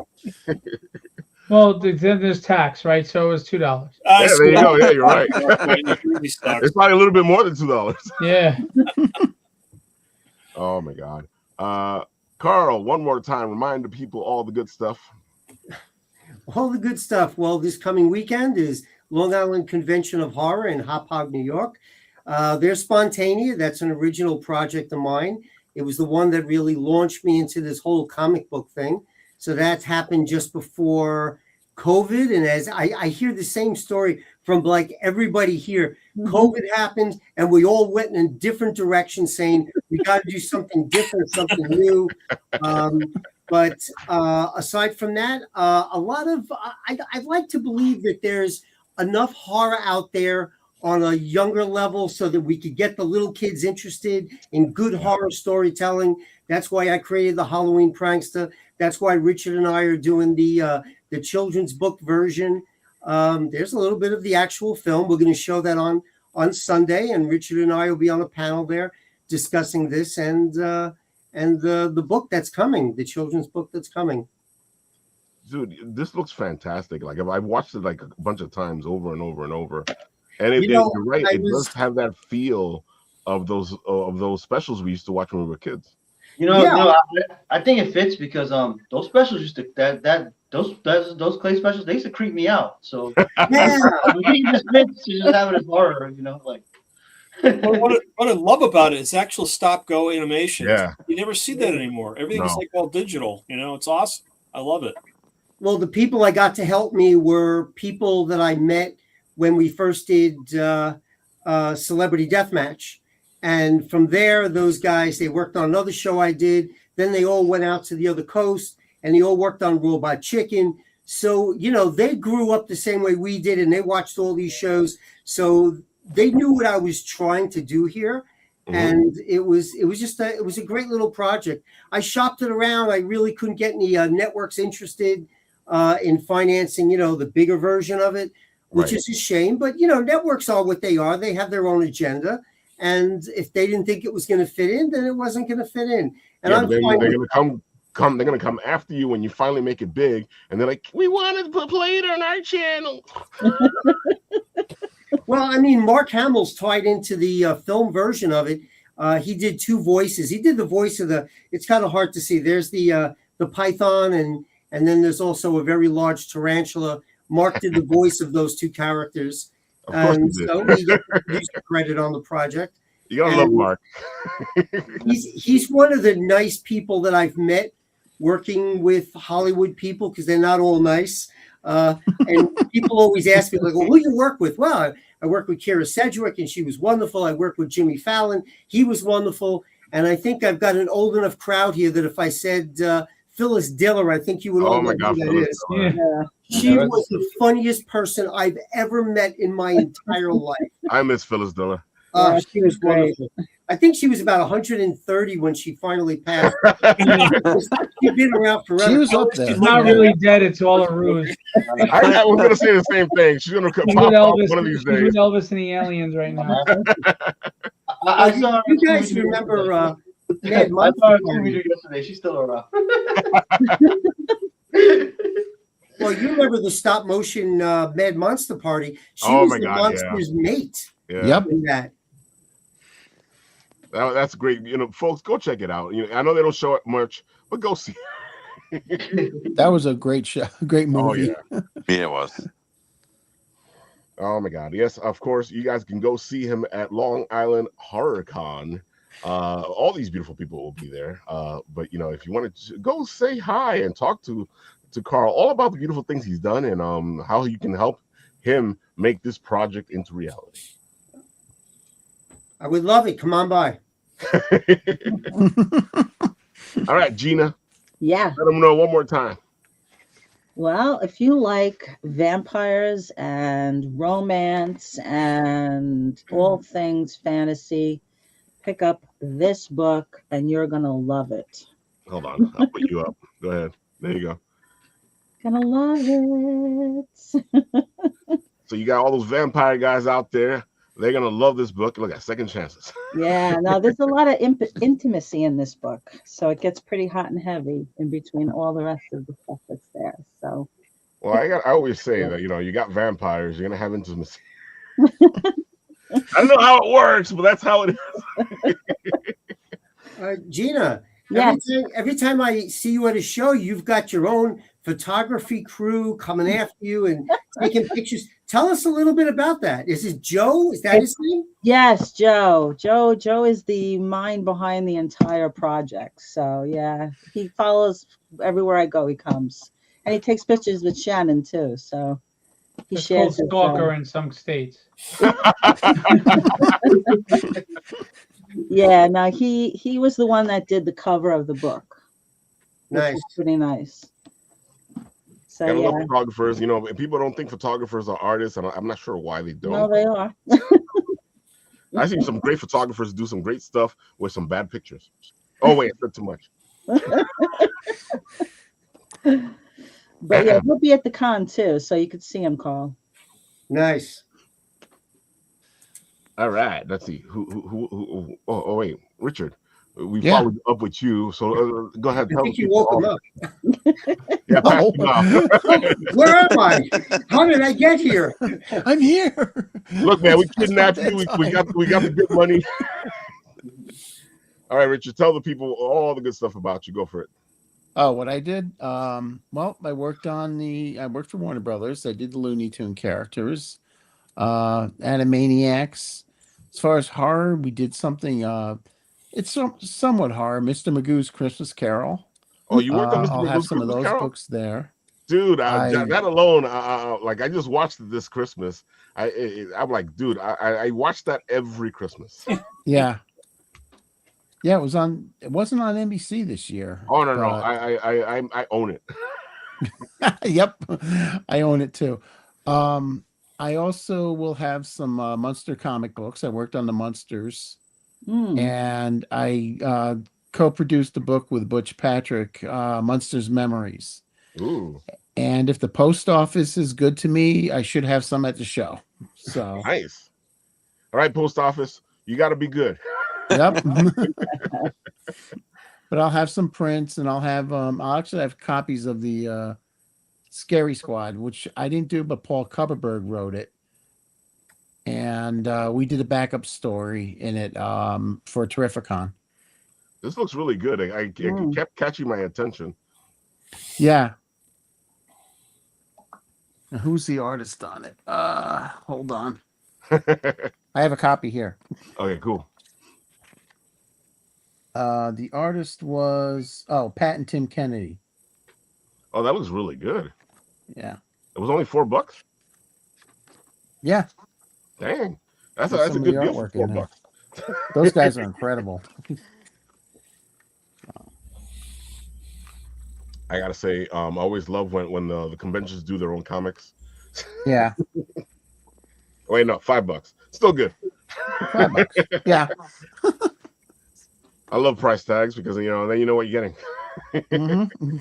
Well, then there's tax, right? So it was $2. Yeah, there you go. Yeah, you're right. It's probably a little bit more than $2. Yeah. Oh my God. Carl, one more time, remind the people all the good stuff. All the good stuff. Well, this coming weekend is Long Island Convention of Horror in Hop Hog, New York. There's Spontanea. That's an original project of mine. It was the one that really launched me into this whole comic book thing. So that's happened just before COVID. And as I hear the same story from like everybody here, COVID happened and we all went in different directions saying we got to do something different, something new. But aside from that, a lot of I'd like to believe that there's enough horror out there on a younger level so that we could get the little kids interested in good horror storytelling. That's why I created the Halloween Prankster. That's why Richard and I are doing the children's book version. There's a little bit of the actual film. We're going to show that on Sunday, and Richard and I will be on a panel there discussing this and the book that's coming, the children's book that's coming. Dude, this looks fantastic. Like I've watched it like a bunch of times over and over and over. And you're right, it does have that feel of those specials we used to watch when we were kids. I think it fits because those specials used to those clay specials, they used to creep me out. So it just fits to just have it as horror, like. What I love about it is actual stop-go animation. Yeah. You never see that anymore. Everything's like all digital. It's awesome. I love it. Well, the people I got to help me were people that I met when we first did Celebrity Deathmatch. And from there, those guys, they worked on another show I did. Then they all went out to the other coast and they all worked on Robot Chicken. So, they grew up the same way we did and they watched all these shows. So they knew what I was trying to do here. And it was a great little project. I shopped it around. I really couldn't get any networks interested in financing, the bigger version of it, which is a shame. But, networks are what they are. They have their own agenda. And if they didn't think it was going to fit in, then it wasn't going to fit in. And they're going to they're going to come after you when you finally make it big. And they're like, we wanted to play it on our channel. Well, I mean, Mark Hamill's tied into the film version of it. He did 2 voices. He did the voice of it's kind of hard to see. There's the python, and then there's also a very large tarantula. Mark did the voice of those 2 characters. Of course he And did. so he gets the producer credit on the project. You gotta love Mark. He's one of the nice people that I've met working with Hollywood people, because they're not all nice. And people always ask me, like, well, who do you work with? Well, I worked with Kira Sedgwick, and she was wonderful. I worked with Jimmy Fallon. He was wonderful. And I think I've got an old enough crowd here that if I said Phyllis Diller, I think you would all know who that is. Yeah. She was the funniest person I've ever met in my entire life. I miss Phyllis Diller. She was wonderful. I think she was about 130 when she finally passed. She'd been around forever. She was up there. She's not really dead. It's all a ruse. I was gonna say the same thing. She's gonna She's pop with up Elvis. one of these She's with days. Elvis and the aliens right now. I saw You guys remember Mad I Monster saw her Party? video yesterday. She's still around. Well, you remember the stop motion Mad Monster Party? She Oh was my the God, monster's mate Yeah. Yep. in that. That's great. Folks, go check it out. I know they don't show it much, but go see. That was a great show, great Oh movie. yeah. Yeah, it was. Oh my God. Yes, of course. You guys can go see him at Long Island Horror Con. All these beautiful people will be there. But if you want to go say hi and talk to Carl all about the beautiful things he's done and how you can help him make this project into reality. I would love it. Come on by. All right, Gina. Yeah. Let them know one more time. Well, if you like vampires and romance and all things fantasy, pick up this book and you're going to love it. Hold on. I'll put you up. Go ahead. There you go. Gonna love it. So you got all those vampire guys out there. They're going to love this book. Look at Second Chances. Yeah, no, there's a lot of intimacy in this book. So it gets pretty hot and heavy in between all the rest of the stuff that's there. So, Well, I always say that, you got vampires, you're going to have intimacy. I don't know how it works, but that's how it is. Gina, yeah. every time I see you at a show, you've got your own photography crew coming after you and taking pictures. Tell us a little bit about that. Is it Joe? Is that his name? Yes, Joe. Joe is the mind behind the entire project. So yeah, he follows everywhere I go. He comes and he takes pictures with Shannon too. So he It's called shares his, stalker in some states. Yeah, no, he was the one that did the cover of the book. Nice. Pretty nice. So Gotta love yeah. photographers. People don't think photographers are artists, and I'm not sure why they don't. No, they are. I see some great photographers do some great stuff with some bad pictures. Oh wait, I said too much. But yeah, he'll be at the con too, so you could see him, Carl. Nice. All right, let's see. Who oh wait, Richard. We Yeah. followed up with you, so go ahead. I Tell think the you people woke him all- up. Yeah, pass him off. Where am I? How did I get here? I'm here. Look, man, we That's kidnapped about you. that We got the good money. All right, Richard, tell the people all the good stuff about you. Go for it. Oh, what I did? Well, I worked for Warner Brothers. I did the Looney Tune characters, Animaniacs. As far as horror, we did something. It's somewhat horror. Mr. Magoo's Christmas Carol. Oh, you worked on Mr. I'll have Magoo's some of Christmas those Carol? books there. Dude, I- that alone, like I just watched it this Christmas. I'm like, dude, I watched that every Christmas. Yeah. Yeah, it wasn't on NBC this year. Oh no, but- I own it. Yep, I own it too. I also will have some Munster comic books. I worked on the Munsters, and I co-produced a book with Butch Patrick, Munsters Memories. Ooh, And if the post office is good to me, I should have some at the show. So, nice. All right, post office, you got to be good. yep. But I'll have some prints, and I'll actually have copies of the Scary Squad, which I didn't do, but Paul Kupperberg wrote it. and we did a backup story in it for Terrificon. This looks really good. I kept catching my attention. Yeah. Now, who's the artist on it? Hold on. I have a copy here. Okay, cool. The artist was Pat and Tim Kennedy. Oh, that looks really good. Yeah. It was only $4. Yeah. Dang, that's There's a some of good the deal for artwork in $4. Those guys are incredible. I gotta say, I always love when the conventions do their own comics. Yeah. Wait, no, $5. Still good. $5. Yeah. I love price tags because then you know what you're getting. Mm-hmm.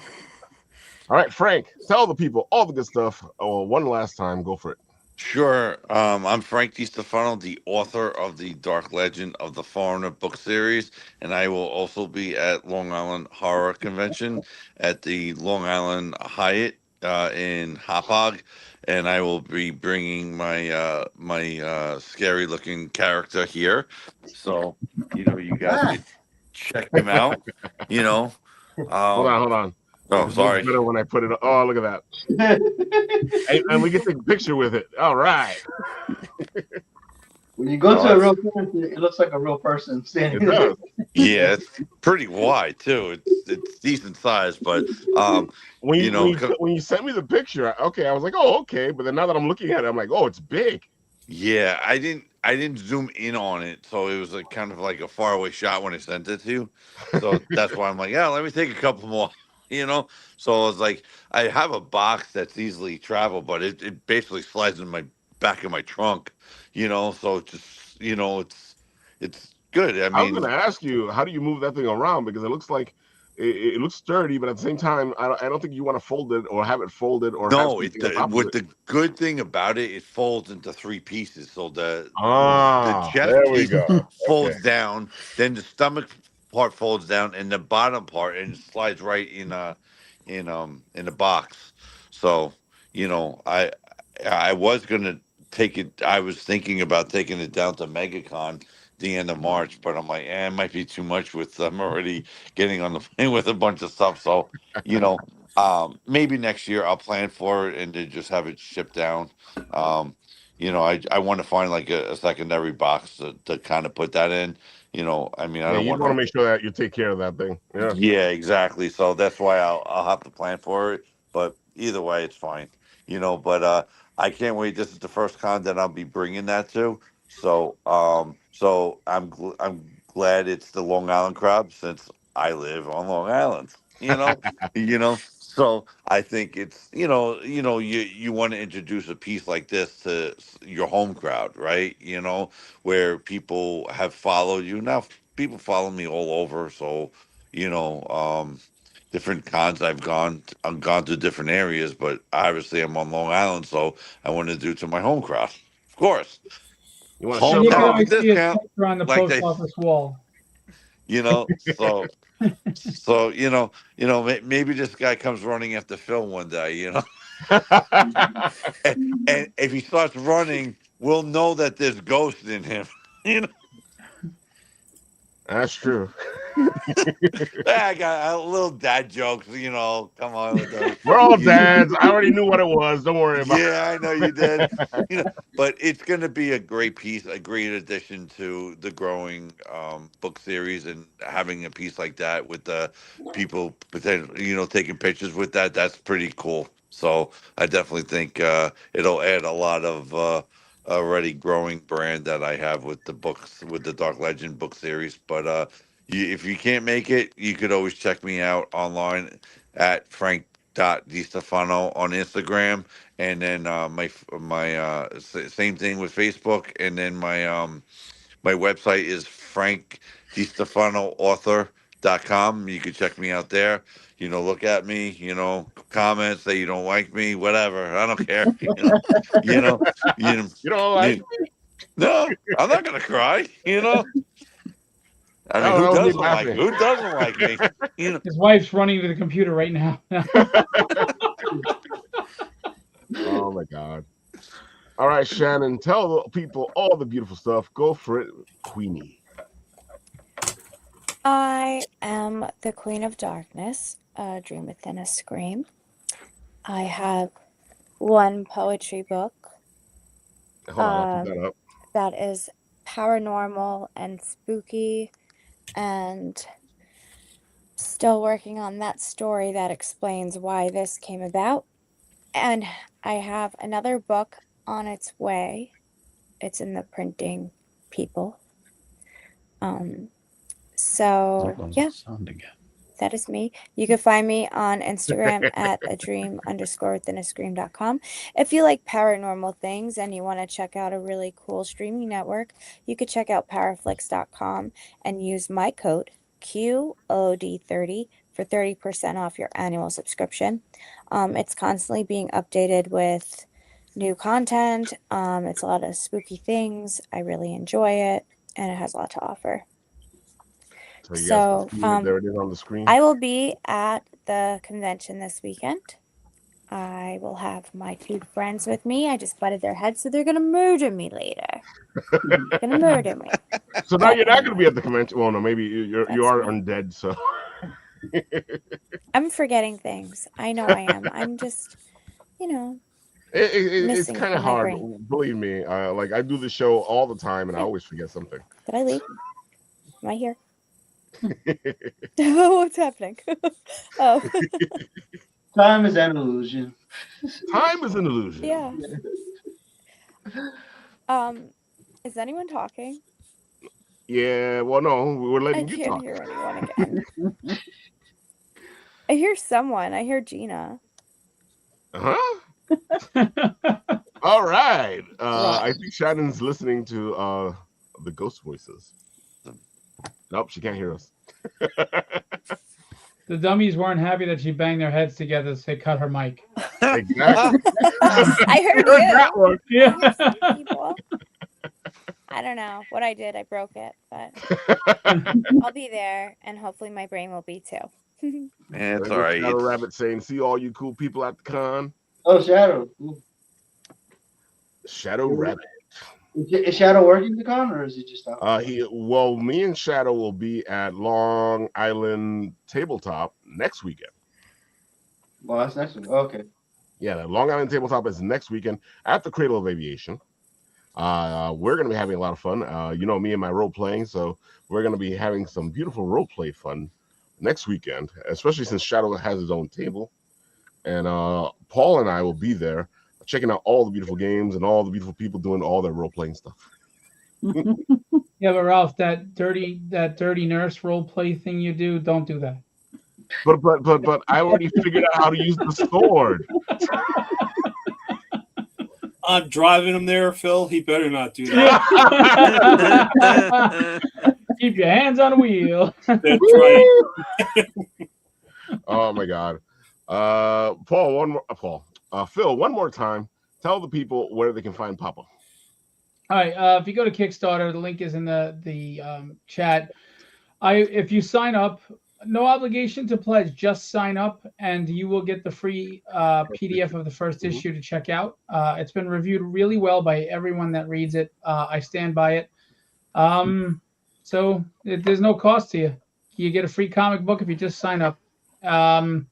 All right, Frank, tell the people all the good stuff. Oh, one last time, go for it. Sure. I'm Frank DiStefano, the author of the Dark Legend of the Foreigner book series, and I will also be at Long Island Horror Convention at the Long Island Hyatt in Hauppauge, and I will be bringing my scary looking character here. So you guys can check him out. Hold on. Oh, It sorry. looks better when I put it. Oh, look at that. and we can take a picture with it. All right. When you go to a real person, it looks like a real person standing there. Yeah, it's pretty wide too. It's decent size, but when you sent me the picture, okay, I was like, oh, okay. But then now that I'm looking at it, I'm like, oh, it's big. Yeah, I didn't zoom in on it, so it was like kind of like a faraway shot when I sent it to you. So that's why I'm like, yeah, let me take a couple more. So I was like, I have a box that's easily travel, but it basically slides in my back of my trunk. So it's just it's good. I was going to ask you, how do you move that thing around? Because it looks like it looks sturdy, but at the same time, I don't think you want to fold it or have it folded or have something on top of it. The good thing about it folds into 3 pieces. So the chest there we piece go. folds down, then the stomach part folds down, and the bottom part and it slides right in the box. So I was gonna take it. I was thinking about taking it down to MegaCon the end of March, but I'm like, it might be too much with I'm already getting on the plane with a bunch of stuff. So, maybe next year I'll plan for it and to just have it shipped down. I want to find like a secondary box to kind of put that in. I don't You want want to make sure that you take care of that thing. Yeah. Yeah, exactly. So that's why I'll have to plan for it. But either way, it's fine. But I can't wait. This is the first con that I'll be bringing that to. So I'm glad it's the Long Island crowd since I live on Long Island. So I think it's you want to introduce a piece like this to your home crowd, right? Where people have followed you now. People follow me all over, so different cons I've gone to different areas, but obviously I'm on Long Island, so I want to do to my home crowd, of course. You want to And you can show always see his discount, picture on the like post office wall. So maybe this guy comes running after Phil one day, and if he starts running, we'll know that there's ghost in him. That's true. I got a little dad jokes, come on with those. We're all dads. I already knew what it was. Don't worry about it. Yeah, I know you did. But it's going to be a great piece, a great addition to the growing book series, and having a piece like that with the people potentially, taking pictures with that. That's pretty cool. So I definitely think it'll add a lot of already growing brand that I have with the books, with the Dark Legend book series. But if you can't make it, you could always check me out online at Frank.DiStefano on Instagram, and then same thing with Facebook, and then my website is frankdistefanoauthor.com. You can check me out there. Look at me, comment, say you don't like me, whatever. I don't care. You don't like me? No, I'm not gonna cry. I mean, that was me who doesn't like me? His wife's running to the computer right now. Oh my God. All right, Shannon, tell the people all the beautiful stuff. Go for it, Queenie. I am the Queen of Darkness, a dream within a scream. I have one poetry book Hold on, I'll put that up. that is paranormal and spooky, and still working on that story that explains why this came about. And I have another book on its way. It's in the printing, people. So yeah, that is me. You can find me on Instagram at adream_withinascream.com. If you like paranormal things and you want to check out a really cool streaming network, you could check out paraflix.com and use my code QOD30 for 30% off your annual subscription. It's constantly being updated with new content. It's a lot of spooky things. I really enjoy it, and it has a lot to offer. So you guys can see it. There it is on the screen. I will be at the convention this weekend. I will have my 2 friends with me. I just butted their heads, so they're gonna murder me later. They're gonna murder me. So now you're not gonna be at the convention. Well, no, maybe you are undead. So I'm forgetting things. I know I am. I'm just, it's kind of hard. Believe me. Like I do the show all the time, and I always forget something. Did I leave? Am I here? Oh, what's happening? Oh. Time is an illusion. Time is an illusion. Yeah. Is anyone talking? Yeah, well, no, we're letting you talk. I can't hear anyone again. I hear someone. I hear Gina. Huh? All right. I think Shannon's listening to the ghost voices. Nope, she can't hear us. The dummies weren't happy that she banged their heads together, so they cut her mic. Exactly. I heard that one. Yeah. I don't know what I did. I broke it, but I'll be there, and hopefully my brain will be too. Man, it's all right. Shadow Rabbit saying, "See all you cool people at the con." Oh, Shadow. Shadow Rabbit. Is Shadow working the con, or is he just out? Me and Shadow will be at Long Island Tabletop next weekend. Well, that's next week. Okay. Yeah, the Long Island Tabletop is next weekend at the Cradle of Aviation. We're going to be having a lot of fun. Me and my role playing, so we're going to be having some beautiful role play fun next weekend, especially since Shadow has his own table. And Paul and I will be there checking out all the beautiful games and all the beautiful people doing all their role playing stuff. Yeah, but Ralph, that dirty nurse role play thing you do, don't do that. But I already figured out how to use the sword. I'm driving him there, Phil. He better not do that. Keep your hands on the wheel. That's right. Oh my God. Phil, one more time. Tell the people where they can find Papa. All right. If you go to Kickstarter, the link is in the chat. If you sign up, no obligation to pledge, just sign up and you will get the free PDF of the first issue to check out. It's been reviewed really well by everyone that reads it. I stand by it. So there's no cost to you. You get a free comic book if you just sign up. Go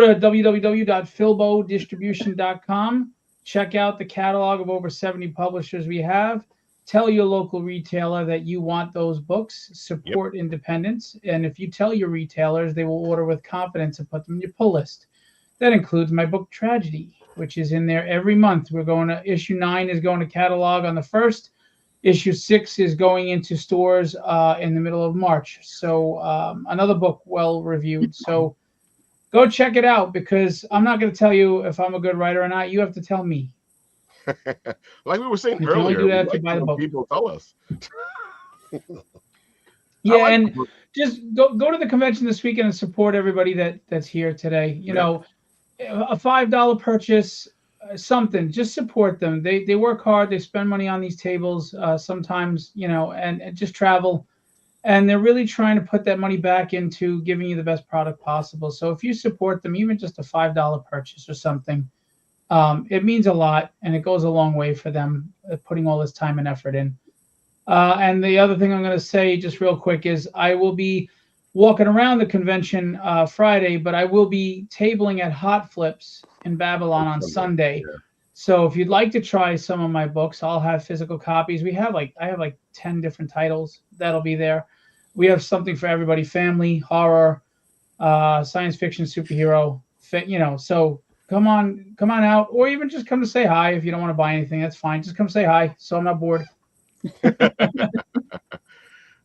to www.filbodistribution.com. Check out the catalog of over 70 publishers we have. Tell your local retailer that you want those books. Support independence. And if you tell your retailers, they will order with confidence and put them in your pull list. That includes my book Tragedy, which is in there every month. We're going to issue 9 is going to catalog on the 1st. Issue 6 is going into stores in the middle of March. So another book well reviewed. So go check it out, because I'm not going to tell you if I'm a good writer or not. You have to tell me. Like we were saying You can only earlier, do that if you buy the book. people tell us. Yeah, and just go to the convention this weekend and support everybody that's here today. You know, a $5 purchase, something. Just support them. They work hard. They spend money on these tables sometimes, and just travel. And they're really trying to put that money back into giving you the best product possible. So if you support them, even just a $5 purchase or something, It means a lot, and it goes a long way for them putting all this time and effort in. And the other thing I'm going to say just real quick is I will be walking around the convention Friday, but I will be tabling at Hot Flips in Babylon on Sunday. Yeah. So if you'd like to try some of my books, I'll have physical copies. I have like 10 different titles that'll be there. We have something for everybody: family, horror, science fiction, superhero, so come on out, or even just come to say hi. If you don't want to buy anything, that's fine. Just come say hi, so I'm not bored.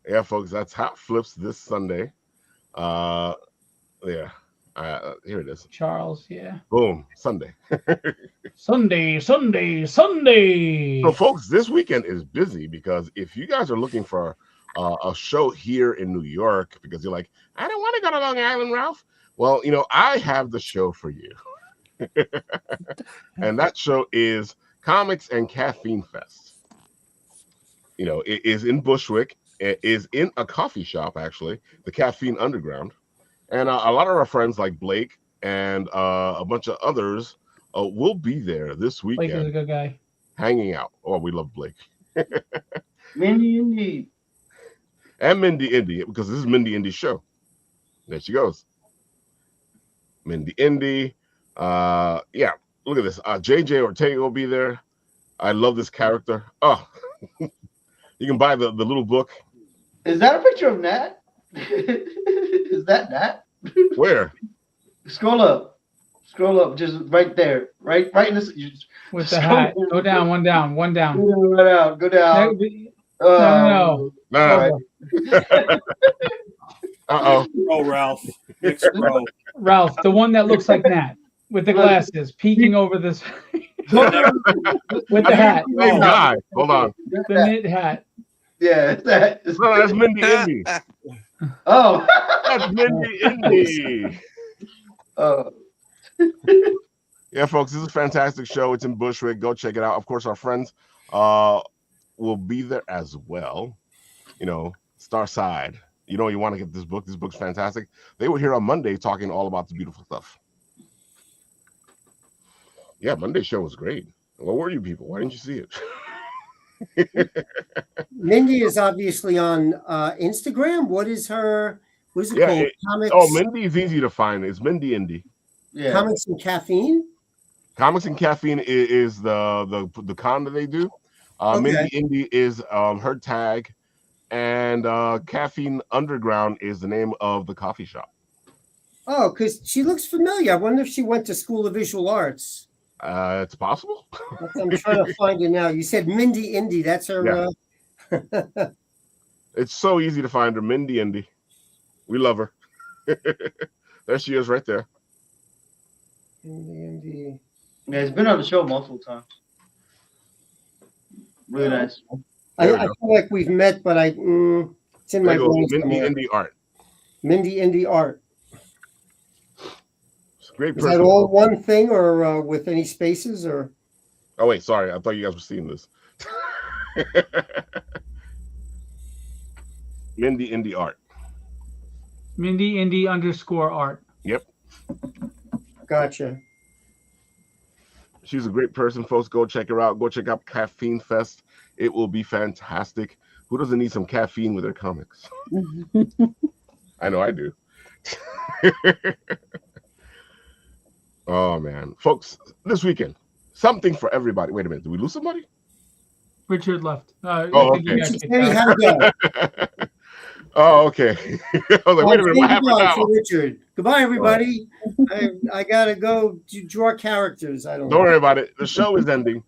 Yeah, folks, that's Hot Flips this Sunday. Here it is. Charles, yeah. Boom, Sunday. Sunday. So, folks, this weekend is busy because if you guys are looking for a show here in New York, because you're like, I don't want to go to Long Island, Ralph. Well, I have the show for you. And that show is Comics and Caffeine Fest. It is in Bushwick. It is in a coffee shop, actually, the Caffeine Underground. And a lot of our friends like Blake and a bunch of others will be there this weekend. Blake is a good guy. Hanging out. Oh, we love Blake. Mindy Indy. And Mindy Indy, because this is Mindy Indy's show. There she goes. Mindy Indy. Yeah, look at this. JJ Ortega will be there. I love this character. Oh, you can buy the little book. Is that a picture of Nat? Is that Nat? Where? Scroll up, just right there, right in this. With the hat. Go down, one down. Go down. No. Uh-oh. Oh, Ralph. Next row. Ralph, the one that looks like Nat with the glasses, peeking over this with the hat. Same guy. Hold on. The knit hat. Yeah, that's Mindy Indy. Oh, That's Mindy Indy. Yeah, folks, this is a fantastic show. It's in Bushwick. Go check it out. Of course, our friends will be there as well. Starside. You want to get this book. This book's fantastic. They were here on Monday talking all about the beautiful stuff. Yeah, Monday's show was great. Where were you people? Why didn't you see it? Mindy is obviously on Instagram. What is it called? Comics. Oh, Mindy is easy to find. It's Mindy Indy. yeah. Comics and Caffeine. Comics and Caffeine is the con that they do. Okay. Mindy Indy is her tag, and Caffeine Underground is the name of the coffee shop. Oh, because she looks familiar. I wonder if she went to School of Visual Arts. It's possible. I'm trying to find it now. You said Mindy Indy. That's her. Yeah. It's so easy to find her, Mindy Indy. We love her. There she is, right there. Mindy Indy. Yeah, it's been on the show multiple times. Really nice. I feel like we've met, but it's in my brain. Mindy Indy Art. Mindy Indy Art. Great Is person. that all one thing, or with any spaces, or? Oh wait, sorry. I thought you guys were seeing this. Mindy Indy Art. Mindy Indy _art. Yep. Gotcha. She's a great person, folks. Go check her out. Go check out Caffeine Fest. It will be fantastic. Who doesn't need some caffeine with their comics? I know I do. Oh man, folks, this weekend, something for everybody. Wait a minute, did we lose somebody? Richard left. Oh, okay. Goodbye, Oh, okay. I was like, wait a minute, what happened now? Richard. Goodbye, everybody. I gotta go draw characters. Don't worry about it. The show is ending.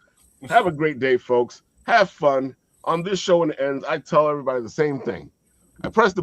Have a great day, folks. Have fun. On this show, when it ends, I tell everybody the same thing. I press the